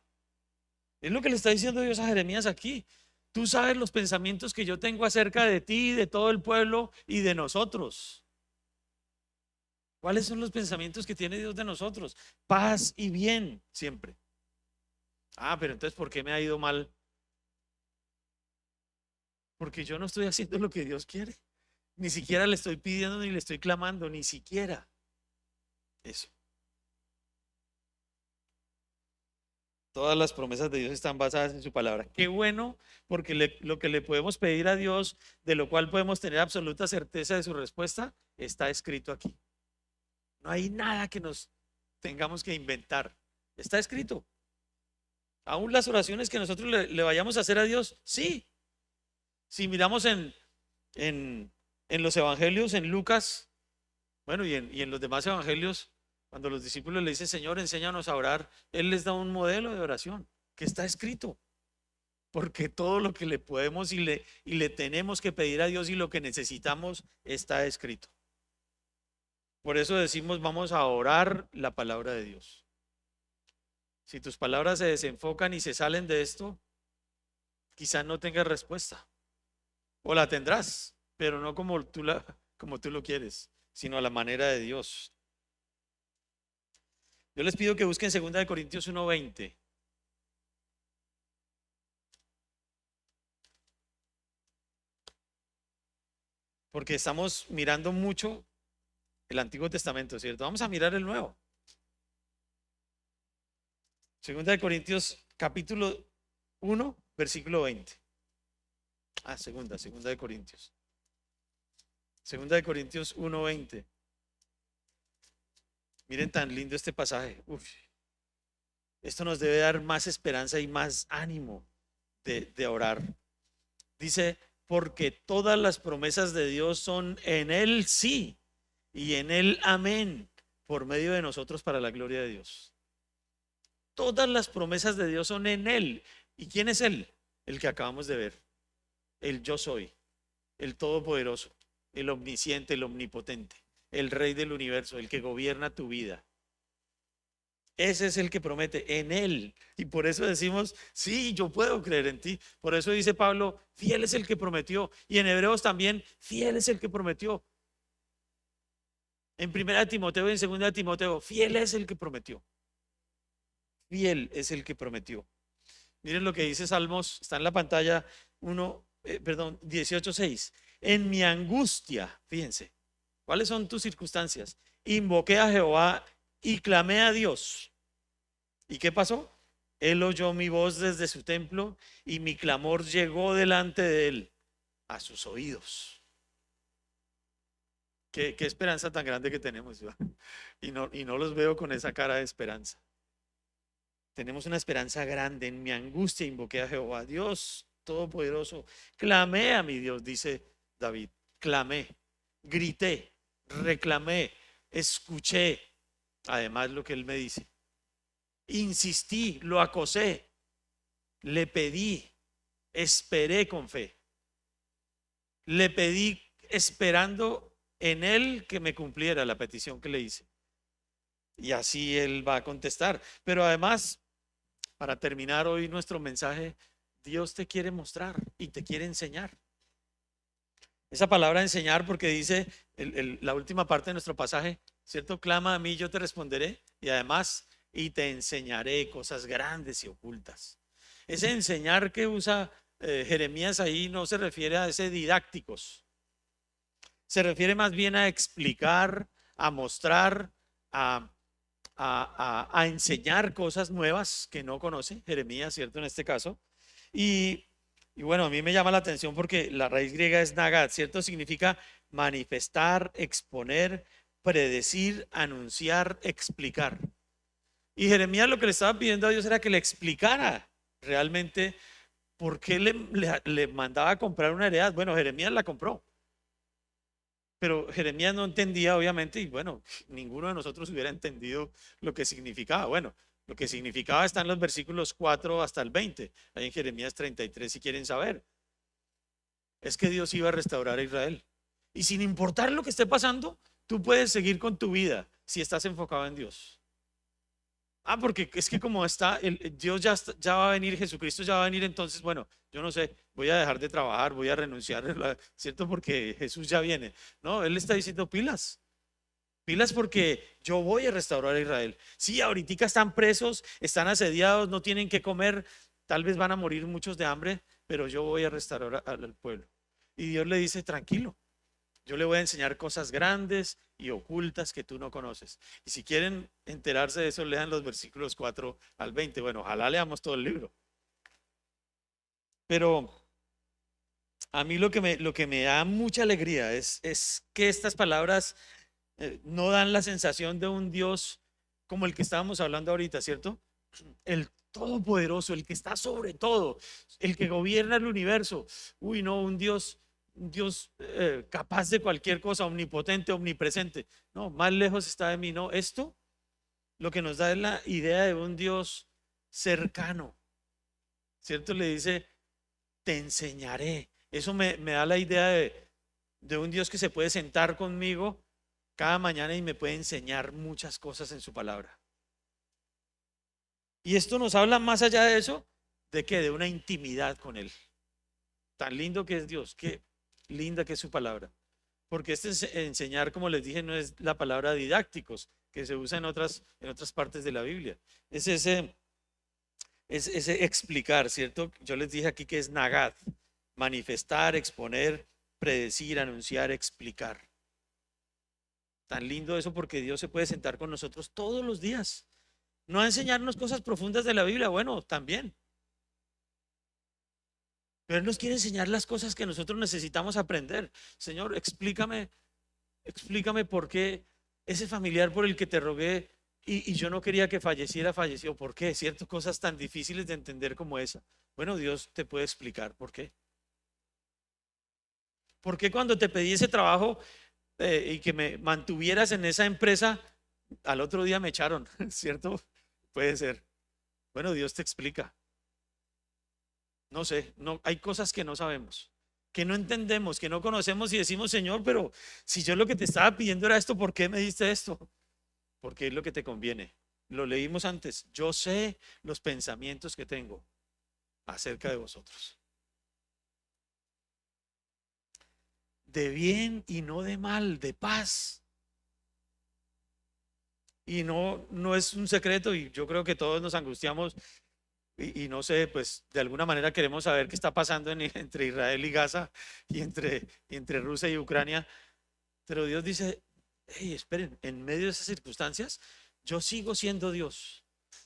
Es lo que le está diciendo Dios a Jeremías aquí. Tú sabes los pensamientos que yo tengo acerca de ti, de todo el pueblo y de nosotros. ¿Cuáles son los pensamientos que tiene Dios de nosotros? Paz y bien siempre. Ah, pero entonces, ¿por qué me ha ido mal? Porque yo no estoy haciendo lo que Dios quiere. Ni siquiera le estoy pidiendo ni le estoy clamando, ni siquiera eso. Todas las promesas de Dios están basadas en su palabra. Qué bueno, porque lo que le podemos pedir a Dios, de lo cual podemos tener absoluta certeza de su respuesta, está escrito aquí. No hay nada que nos tengamos que inventar. Está escrito. Aún las oraciones que nosotros le vayamos a hacer a Dios, sí. Si miramos en los evangelios, en Lucas, bueno, y en los demás evangelios, cuando los discípulos le dicen, Señor, enséñanos a orar, Él les da un modelo de oración que está escrito. Porque todo lo que le podemos y le tenemos que pedir a Dios y lo que necesitamos está escrito. Por eso decimos, vamos a orar la palabra de Dios. Si tus palabras se desenfocan y se salen de esto, quizás no tengas respuesta. O la tendrás, pero no como tú lo quieres, sino a la manera de Dios. Yo les pido que busquen 2 Corintios 1:20. Porque estamos mirando mucho el Antiguo Testamento, ¿cierto? Vamos a mirar el Nuevo. 2 capítulo 1, versículo 20. Segunda de Corintios. 2 1:20. Miren tan lindo este pasaje. Uf, esto nos debe dar más esperanza y más ánimo de orar. Dice, porque todas las promesas de Dios son en Él sí y en Él amén, por medio de nosotros para la gloria de Dios. Todas las promesas de Dios son en Él. ¿Y quién es Él? El que acabamos de ver. El yo soy, el todopoderoso, el omnisciente, el omnipotente, el rey del universo, el que gobierna tu vida. Ese es el que promete en Él. Y por eso decimos, sí, yo puedo creer en ti. Por eso dice Pablo, fiel es el que prometió. Y en Hebreos también, fiel es el que prometió. En 1 Timoteo y en 2 Timoteo, fiel es el que prometió. Fiel es el que prometió. Miren lo que dice Salmos, está en la pantalla 18:6. En mi angustia, fíjense, ¿cuáles son tus circunstancias? Invoqué a Jehová y clamé a Dios. ¿Y qué pasó? Él oyó mi voz desde su templo y mi clamor llegó delante de él, a sus oídos. Qué esperanza tan grande que tenemos, y no los veo con esa cara de esperanza. Tenemos una esperanza grande. En mi angustia invoqué a Jehová, Dios todopoderoso. Clamé a mi Dios, dice David. Clamé, grité, reclamé, escuché. Además lo que él me dice. Insistí, lo acosé, le pedí, esperé con fe. Le pedí esperando en él que me cumpliera la petición que le hice. Y así Él va a contestar. Pero además, para terminar hoy nuestro mensaje, Dios te quiere mostrar y te quiere enseñar. Esa palabra enseñar, porque dice la última parte de nuestro pasaje, ¿cierto? Clama a mí, yo te responderé y además, y te enseñaré cosas grandes y ocultas. Ese enseñar que usa Jeremías ahí no se refiere a ese didácticos, se refiere más bien a explicar, a mostrar, a, a enseñar cosas nuevas que no conoce Jeremías, ¿cierto? En este caso. Y, y bueno, a mí me llama la atención porque la raíz griega es nagat, ¿cierto? Significa manifestar, exponer, predecir, anunciar, explicar. Y Jeremías lo que le estaba pidiendo a Dios era que le explicara realmente por qué le mandaba a comprar una heredad. Bueno, Jeremías la compró, pero Jeremías no entendía, obviamente, y bueno, ninguno de nosotros hubiera entendido lo que significaba. Bueno, lo que significaba está en los versículos 4 hasta el 20, ahí en Jeremías 33, si quieren saber. Es que Dios iba a restaurar a Israel. Y sin importar lo que esté pasando, tú puedes seguir con tu vida si estás enfocado en Dios. Ah, porque es que como está, Dios ya, ya va a venir, Jesucristo ya va a venir, entonces, bueno, yo no sé, voy a dejar de trabajar, voy a renunciar, ¿cierto? Porque Jesús ya viene. No, Él está diciendo pilas. Pilas porque yo voy a restaurar a Israel. Sí, ahorita están presos, están asediados, no tienen que comer, tal vez van a morir muchos de hambre, pero yo voy a restaurar al pueblo. Y Dios le dice, tranquilo, yo le voy a enseñar cosas grandes y ocultas que tú no conoces. Y si quieren enterarse de eso, lean los versículos 4 al 20. Bueno, ojalá leamos todo el libro. Pero a mí lo que me da mucha alegría es que estas palabras no dan la sensación de un Dios como el que estábamos hablando ahorita, ¿cierto? El todopoderoso, el que está sobre todo, el que gobierna el universo. Uy, no, un Dios capaz de cualquier cosa, omnipotente, omnipresente. No, más lejos está de mí. No, esto lo que nos da es la idea de un Dios cercano, ¿cierto? Le dice, te enseñaré. Eso me da la idea de un Dios que se puede sentar conmigo cada mañana y me puede enseñar muchas cosas en su palabra. Y esto nos habla más allá de eso, de que de una intimidad con Él. Tan lindo que es Dios, qué linda que es su palabra. Porque este enseñar, como les dije, no es la palabra didácticos que se usa en otras partes de la Biblia. Es ese explicar, ¿cierto? Yo les dije aquí que es nagad, manifestar, exponer, predecir, anunciar, explicar. Tan lindo eso porque Dios se puede sentar con nosotros todos los días. No a enseñarnos cosas profundas de la Biblia, bueno, también. Pero Él nos quiere enseñar las cosas que nosotros necesitamos aprender. Señor, explícame por qué ese familiar por el que te rogué y yo no quería que falleciera, falleció. ¿Por qué? Ciertas cosas tan difíciles de entender como esa. Bueno, Dios te puede explicar por qué. ¿Por qué cuando te pedí ese trabajo y que me mantuvieras en esa empresa, al otro día me echaron? ¿Cierto? Puede ser. Bueno, Dios te explica. No sé, no, hay cosas que no sabemos, que no entendemos, que no conocemos y decimos, Señor, pero si yo lo que te estaba pidiendo era esto, ¿por qué me diste esto? Porque es lo que te conviene. Lo leímos antes. Yo sé los pensamientos que tengo acerca de vosotros. De bien y no de mal, de paz. Y no es un secreto y yo creo que todos nos angustiamos y no sé, pues de alguna manera queremos saber qué está pasando entre Israel y Gaza y entre Rusia y Ucrania. Pero Dios dice, hey, esperen, en medio de esas circunstancias, yo sigo siendo Dios.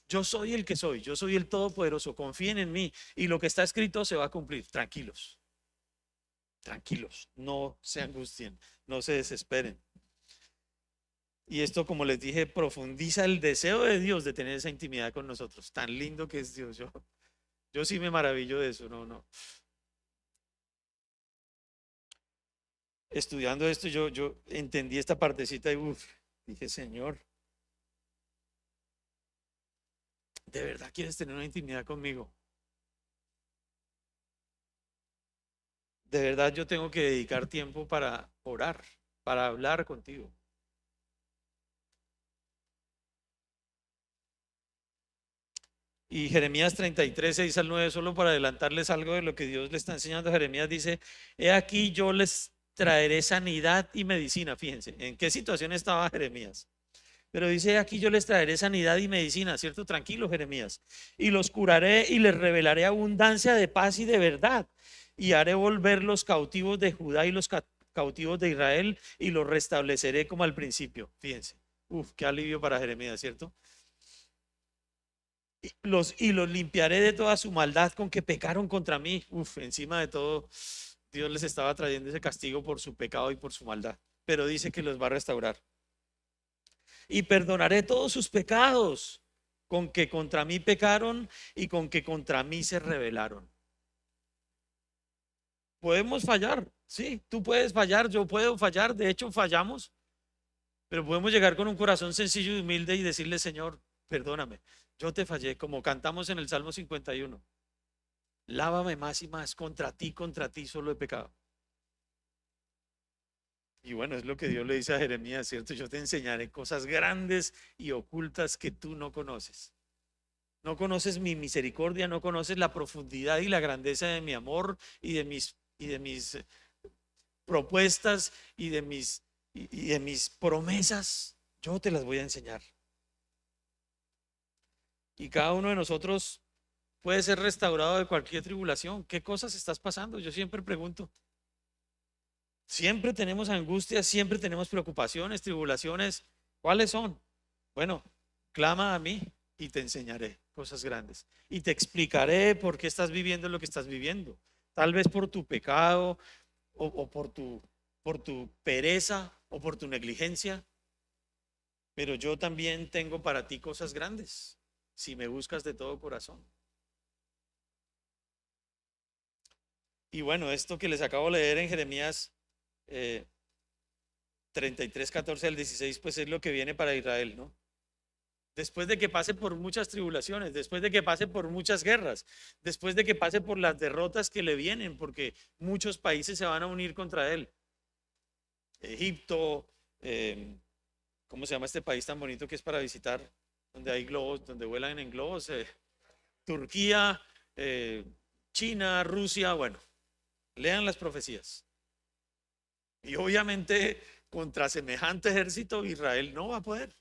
Yo soy el que soy, yo soy el Todopoderoso, confíen en mí y lo que está escrito se va a cumplir. Tranquilos, tranquilos, no se angustien, no se desesperen. Y esto, como les dije, profundiza el deseo de Dios de tener esa intimidad con nosotros. Tan lindo que es Dios. Yo sí me maravillo de eso, no. Estudiando esto, yo entendí esta partecita y dije, Señor, ¿de verdad quieres tener una intimidad conmigo? De verdad yo tengo que dedicar tiempo para orar, para hablar contigo. Y Jeremías 33, 6 al 9, solo para adelantarles algo de lo que Dios le está enseñando a Jeremías, dice, he aquí yo les traeré sanidad y medicina. Fíjense, ¿en qué situación estaba Jeremías? Pero dice, aquí yo les traeré sanidad y medicina, ¿cierto? Tranquilo, Jeremías. Y los curaré y les revelaré abundancia de paz y de verdad. Y haré volver los cautivos de Judá y los cautivos de Israel y los restableceré como al principio. Fíjense. Uf, qué alivio para Jeremías, ¿cierto? Y los limpiaré de toda su maldad con que pecaron contra mí. Uf, encima de todo, Dios les estaba trayendo ese castigo por su pecado y por su maldad. Pero dice que los va a restaurar. Y perdonaré todos sus pecados con que contra mí pecaron y con que contra mí se rebelaron. Podemos fallar, sí, tú puedes fallar, yo puedo fallar, de hecho fallamos, pero podemos llegar con un corazón sencillo y humilde y decirle, Señor, perdóname, yo te fallé, como cantamos en el Salmo 51. Lávame más y más, contra ti solo he pecado. Y bueno, es lo que Dios le dice a Jeremías, ¿cierto? Yo te enseñaré cosas grandes y ocultas que tú no conoces. No conoces mi misericordia, no conoces la profundidad y la grandeza de mi amor y de mis propuestas y de mis promesas. Yo te las voy a enseñar. Y cada uno de nosotros puede ser restaurado de cualquier tribulación. ¿Qué cosas estás pasando? Yo siempre pregunto. Siempre tenemos angustias, siempre tenemos preocupaciones, tribulaciones. ¿Cuáles son? Bueno, clama a mí y te enseñaré cosas grandes. Y te explicaré por qué estás viviendo lo que estás viviendo. Tal vez por tu pecado o por tu pereza o por tu negligencia. Pero yo también tengo para ti cosas grandes si me buscas de todo corazón. Y bueno, esto que les acabo de leer en Jeremías 33, 14 al 16, pues es lo que viene para Israel, ¿no? Después de que pase por muchas tribulaciones, después de que pase por muchas guerras, después de que pase por las derrotas que le vienen, porque muchos países se van a unir contra él. Egipto, ¿cómo se llama este país tan bonito que es para visitar? Donde hay globos, donde vuelan en globos. Turquía, eh, China, Rusia, bueno, lean las profecías. Y obviamente contra semejante ejército Israel no va a poder.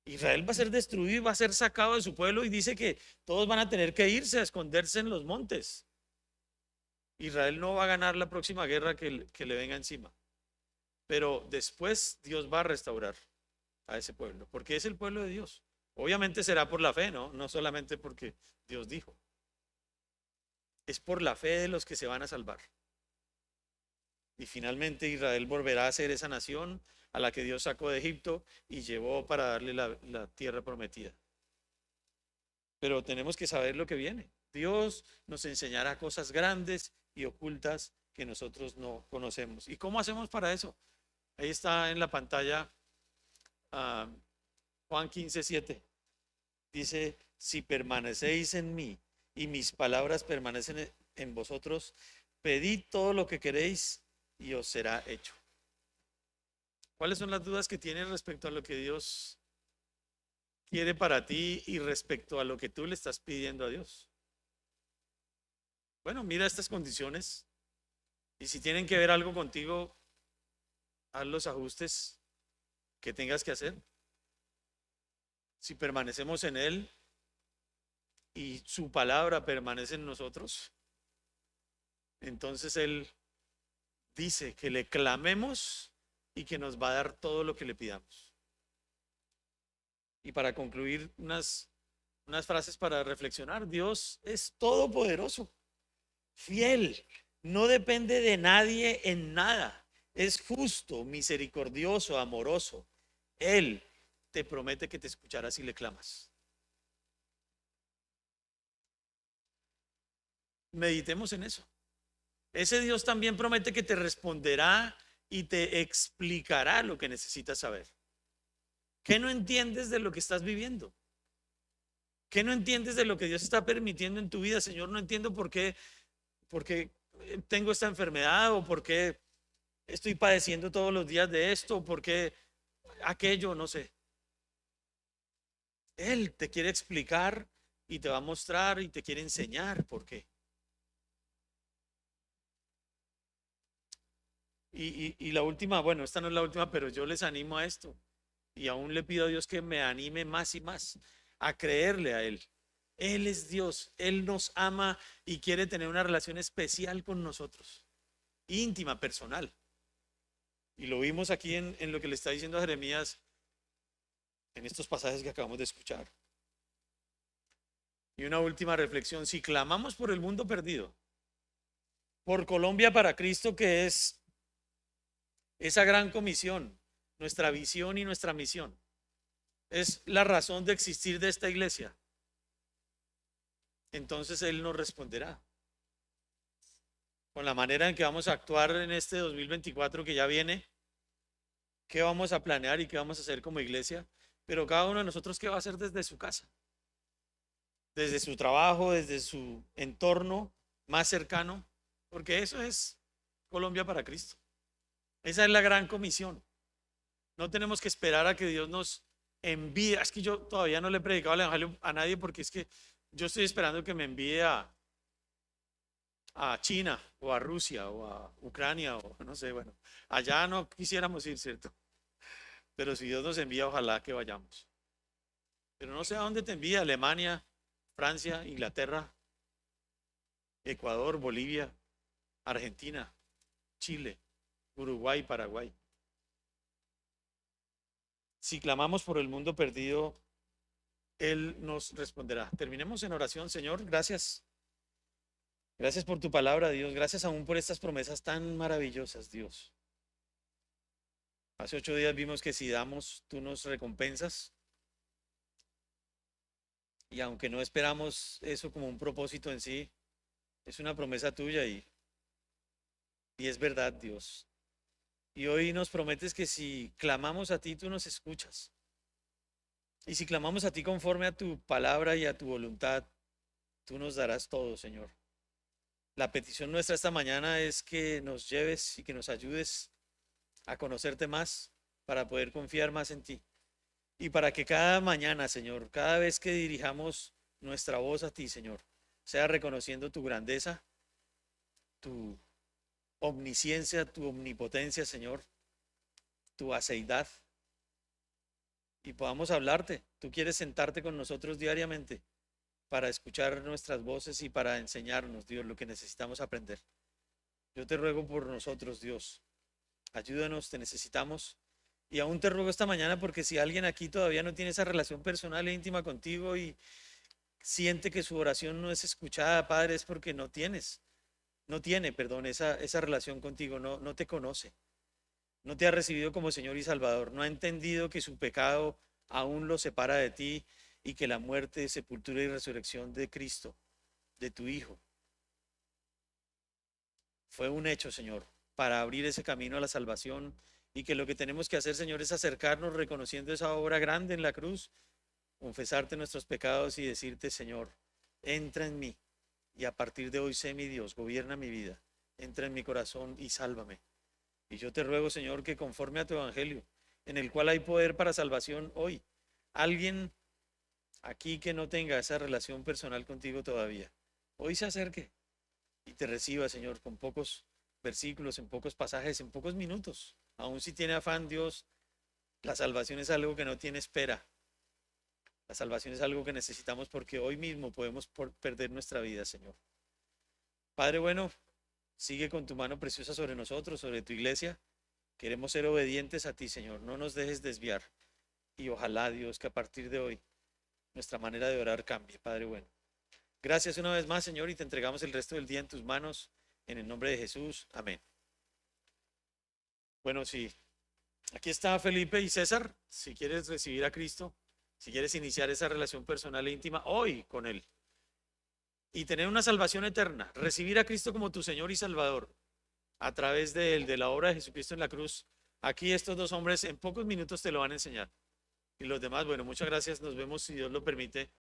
Israel va a ser destruido y va a ser sacado de su pueblo y dice que todos van a tener que irse a esconderse en los montes. Israel no va a ganar la próxima guerra que le venga encima. Pero después Dios va a restaurar a ese pueblo, porque es el pueblo de Dios. Obviamente será por la fe, ¿no? No solamente porque Dios dijo. Es por la fe de los que se van a salvar. Y finalmente Israel volverá a ser esa nación a la que Dios sacó de Egipto y llevó para darle la tierra prometida. Pero tenemos que saber lo que viene. Dios nos enseñará cosas grandes y ocultas que nosotros no conocemos. ¿Y cómo hacemos para eso? Ahí está en la pantalla uh, Juan 15:7. Dice, si permanecéis en mí y mis palabras permanecen en vosotros, pedid todo lo que queréis y os será hecho. ¿Cuáles son las dudas que tienes respecto a lo que Dios quiere para ti y respecto a lo que tú le estás pidiendo a Dios? Bueno, mira estas condiciones y si tienen que ver algo contigo, haz los ajustes que tengas que hacer. Si permanecemos en Él y su palabra permanece en nosotros, entonces Él dice que le clamemos y que nos va a dar todo lo que le pidamos. Y para concluir, unas frases para reflexionar. Dios es todopoderoso, fiel, no depende de nadie en nada. Es justo, misericordioso, amoroso. Él te promete que te escuchará si le clamas. Meditemos en eso. Ese Dios también promete que te responderá y te explicará lo que necesitas saber. ¿Qué no entiendes de lo que estás viviendo? ¿Qué no entiendes de lo que Dios está permitiendo en tu vida? Señor, no entiendo por qué tengo esta enfermedad o por qué estoy padeciendo todos los días de esto, o por qué aquello, no sé. Él te quiere explicar y te va a mostrar y te quiere enseñar por qué. Y la última, bueno, esta no es la última, pero yo les animo a esto. Y aún le pido a Dios que me anime más y más a creerle a Él. Él es Dios, Él nos ama y quiere tener una relación especial con nosotros, íntima, personal. Y lo vimos aquí en lo que le está diciendo a Jeremías en estos pasajes que acabamos de escuchar. Y una última reflexión, si clamamos por el mundo perdido, por Colombia para Cristo, que es esa gran comisión, nuestra visión y nuestra misión, es la razón de existir de esta iglesia, entonces Él nos responderá con la manera en que vamos a actuar en este 2024 que ya viene, qué vamos a planear y qué vamos a hacer como iglesia, pero cada uno de nosotros qué va a hacer desde su casa, desde su trabajo, desde su entorno más cercano, porque eso es Colombia para Cristo. Esa es la gran comisión. No tenemos que esperar a que Dios nos envíe. Es que yo todavía no le he predicado el evangelio a nadie porque es que yo estoy esperando que me envíe a China o a Rusia o a Ucrania o no sé, bueno, allá no quisiéramos ir, ¿cierto? Pero si Dios nos envía, ojalá que vayamos. Pero no sé a dónde te envía, Alemania, Francia, Inglaterra, Ecuador, Bolivia, Argentina, Chile, Uruguay, Paraguay. Si clamamos por el mundo perdido, Él nos responderá. Terminemos en oración, Señor. Gracias. Gracias por tu palabra, Dios. Gracias aún por estas promesas tan maravillosas, Dios. Hace 8 días vimos que si damos, tú nos recompensas. Y aunque no esperamos eso como un propósito en sí, es una promesa tuya y es verdad, Dios. Y hoy nos prometes que si clamamos a ti, tú nos escuchas. Y si clamamos a ti conforme a tu palabra y a tu voluntad, tú nos darás todo, Señor. La petición nuestra esta mañana es que nos lleves y que nos ayudes a conocerte más para poder confiar más en ti. Y para que cada mañana, Señor, cada vez que dirijamos nuestra voz a ti, Señor, sea reconociendo tu grandeza, tu omnisciencia, tu omnipotencia, Señor, tu aceidad, y podamos hablarte. Tú quieres sentarte con nosotros diariamente para escuchar nuestras voces y para enseñarnos, Dios, lo que necesitamos aprender. Yo te ruego por nosotros, Dios. Ayúdanos, te necesitamos. Y aún te ruego esta mañana porque si alguien aquí todavía no tiene esa relación personal e íntima contigo y siente que su oración no es escuchada, Padre, es porque no tiene, perdón, esa relación contigo, no te conoce, no te ha recibido como Señor y Salvador, no ha entendido que su pecado aún lo separa de ti y que la muerte, sepultura y resurrección de Cristo, de tu Hijo, fue un hecho, Señor, para abrir ese camino a la salvación y que lo que tenemos que hacer, Señor, es acercarnos reconociendo esa obra grande en la cruz, confesarte nuestros pecados y decirte, Señor, entra en mí y a partir de hoy sé mi Dios, gobierna mi vida, entra en mi corazón y sálvame. Y yo te ruego, Señor, que conforme a tu evangelio, en el cual hay poder para salvación hoy, alguien aquí que no tenga esa relación personal contigo todavía, hoy se acerque y te reciba, Señor, con pocos versículos, en pocos pasajes, en pocos minutos. Aun si tiene afán, Dios, la salvación es algo que no tiene espera. La salvación es algo que necesitamos porque hoy mismo podemos perder nuestra vida, Señor. Padre bueno, sigue con tu mano preciosa sobre nosotros, sobre tu iglesia. Queremos ser obedientes a ti, Señor. No nos dejes desviar. Y ojalá, Dios, que a partir de hoy nuestra manera de orar cambie, Padre bueno. Gracias una vez más, Señor, y te entregamos el resto del día en tus manos. En el nombre de Jesús. Amén. Bueno, sí. Aquí está Felipe y César. Si quieres recibir a Cristo, si quieres iniciar esa relación personal e íntima hoy con Él y tener una salvación eterna, recibir a Cristo como tu Señor y Salvador a través de Él, de la obra de Jesucristo en la cruz, aquí estos dos hombres en pocos minutos te lo van a enseñar. Y los demás, bueno, muchas gracias. Nos vemos si Dios lo permite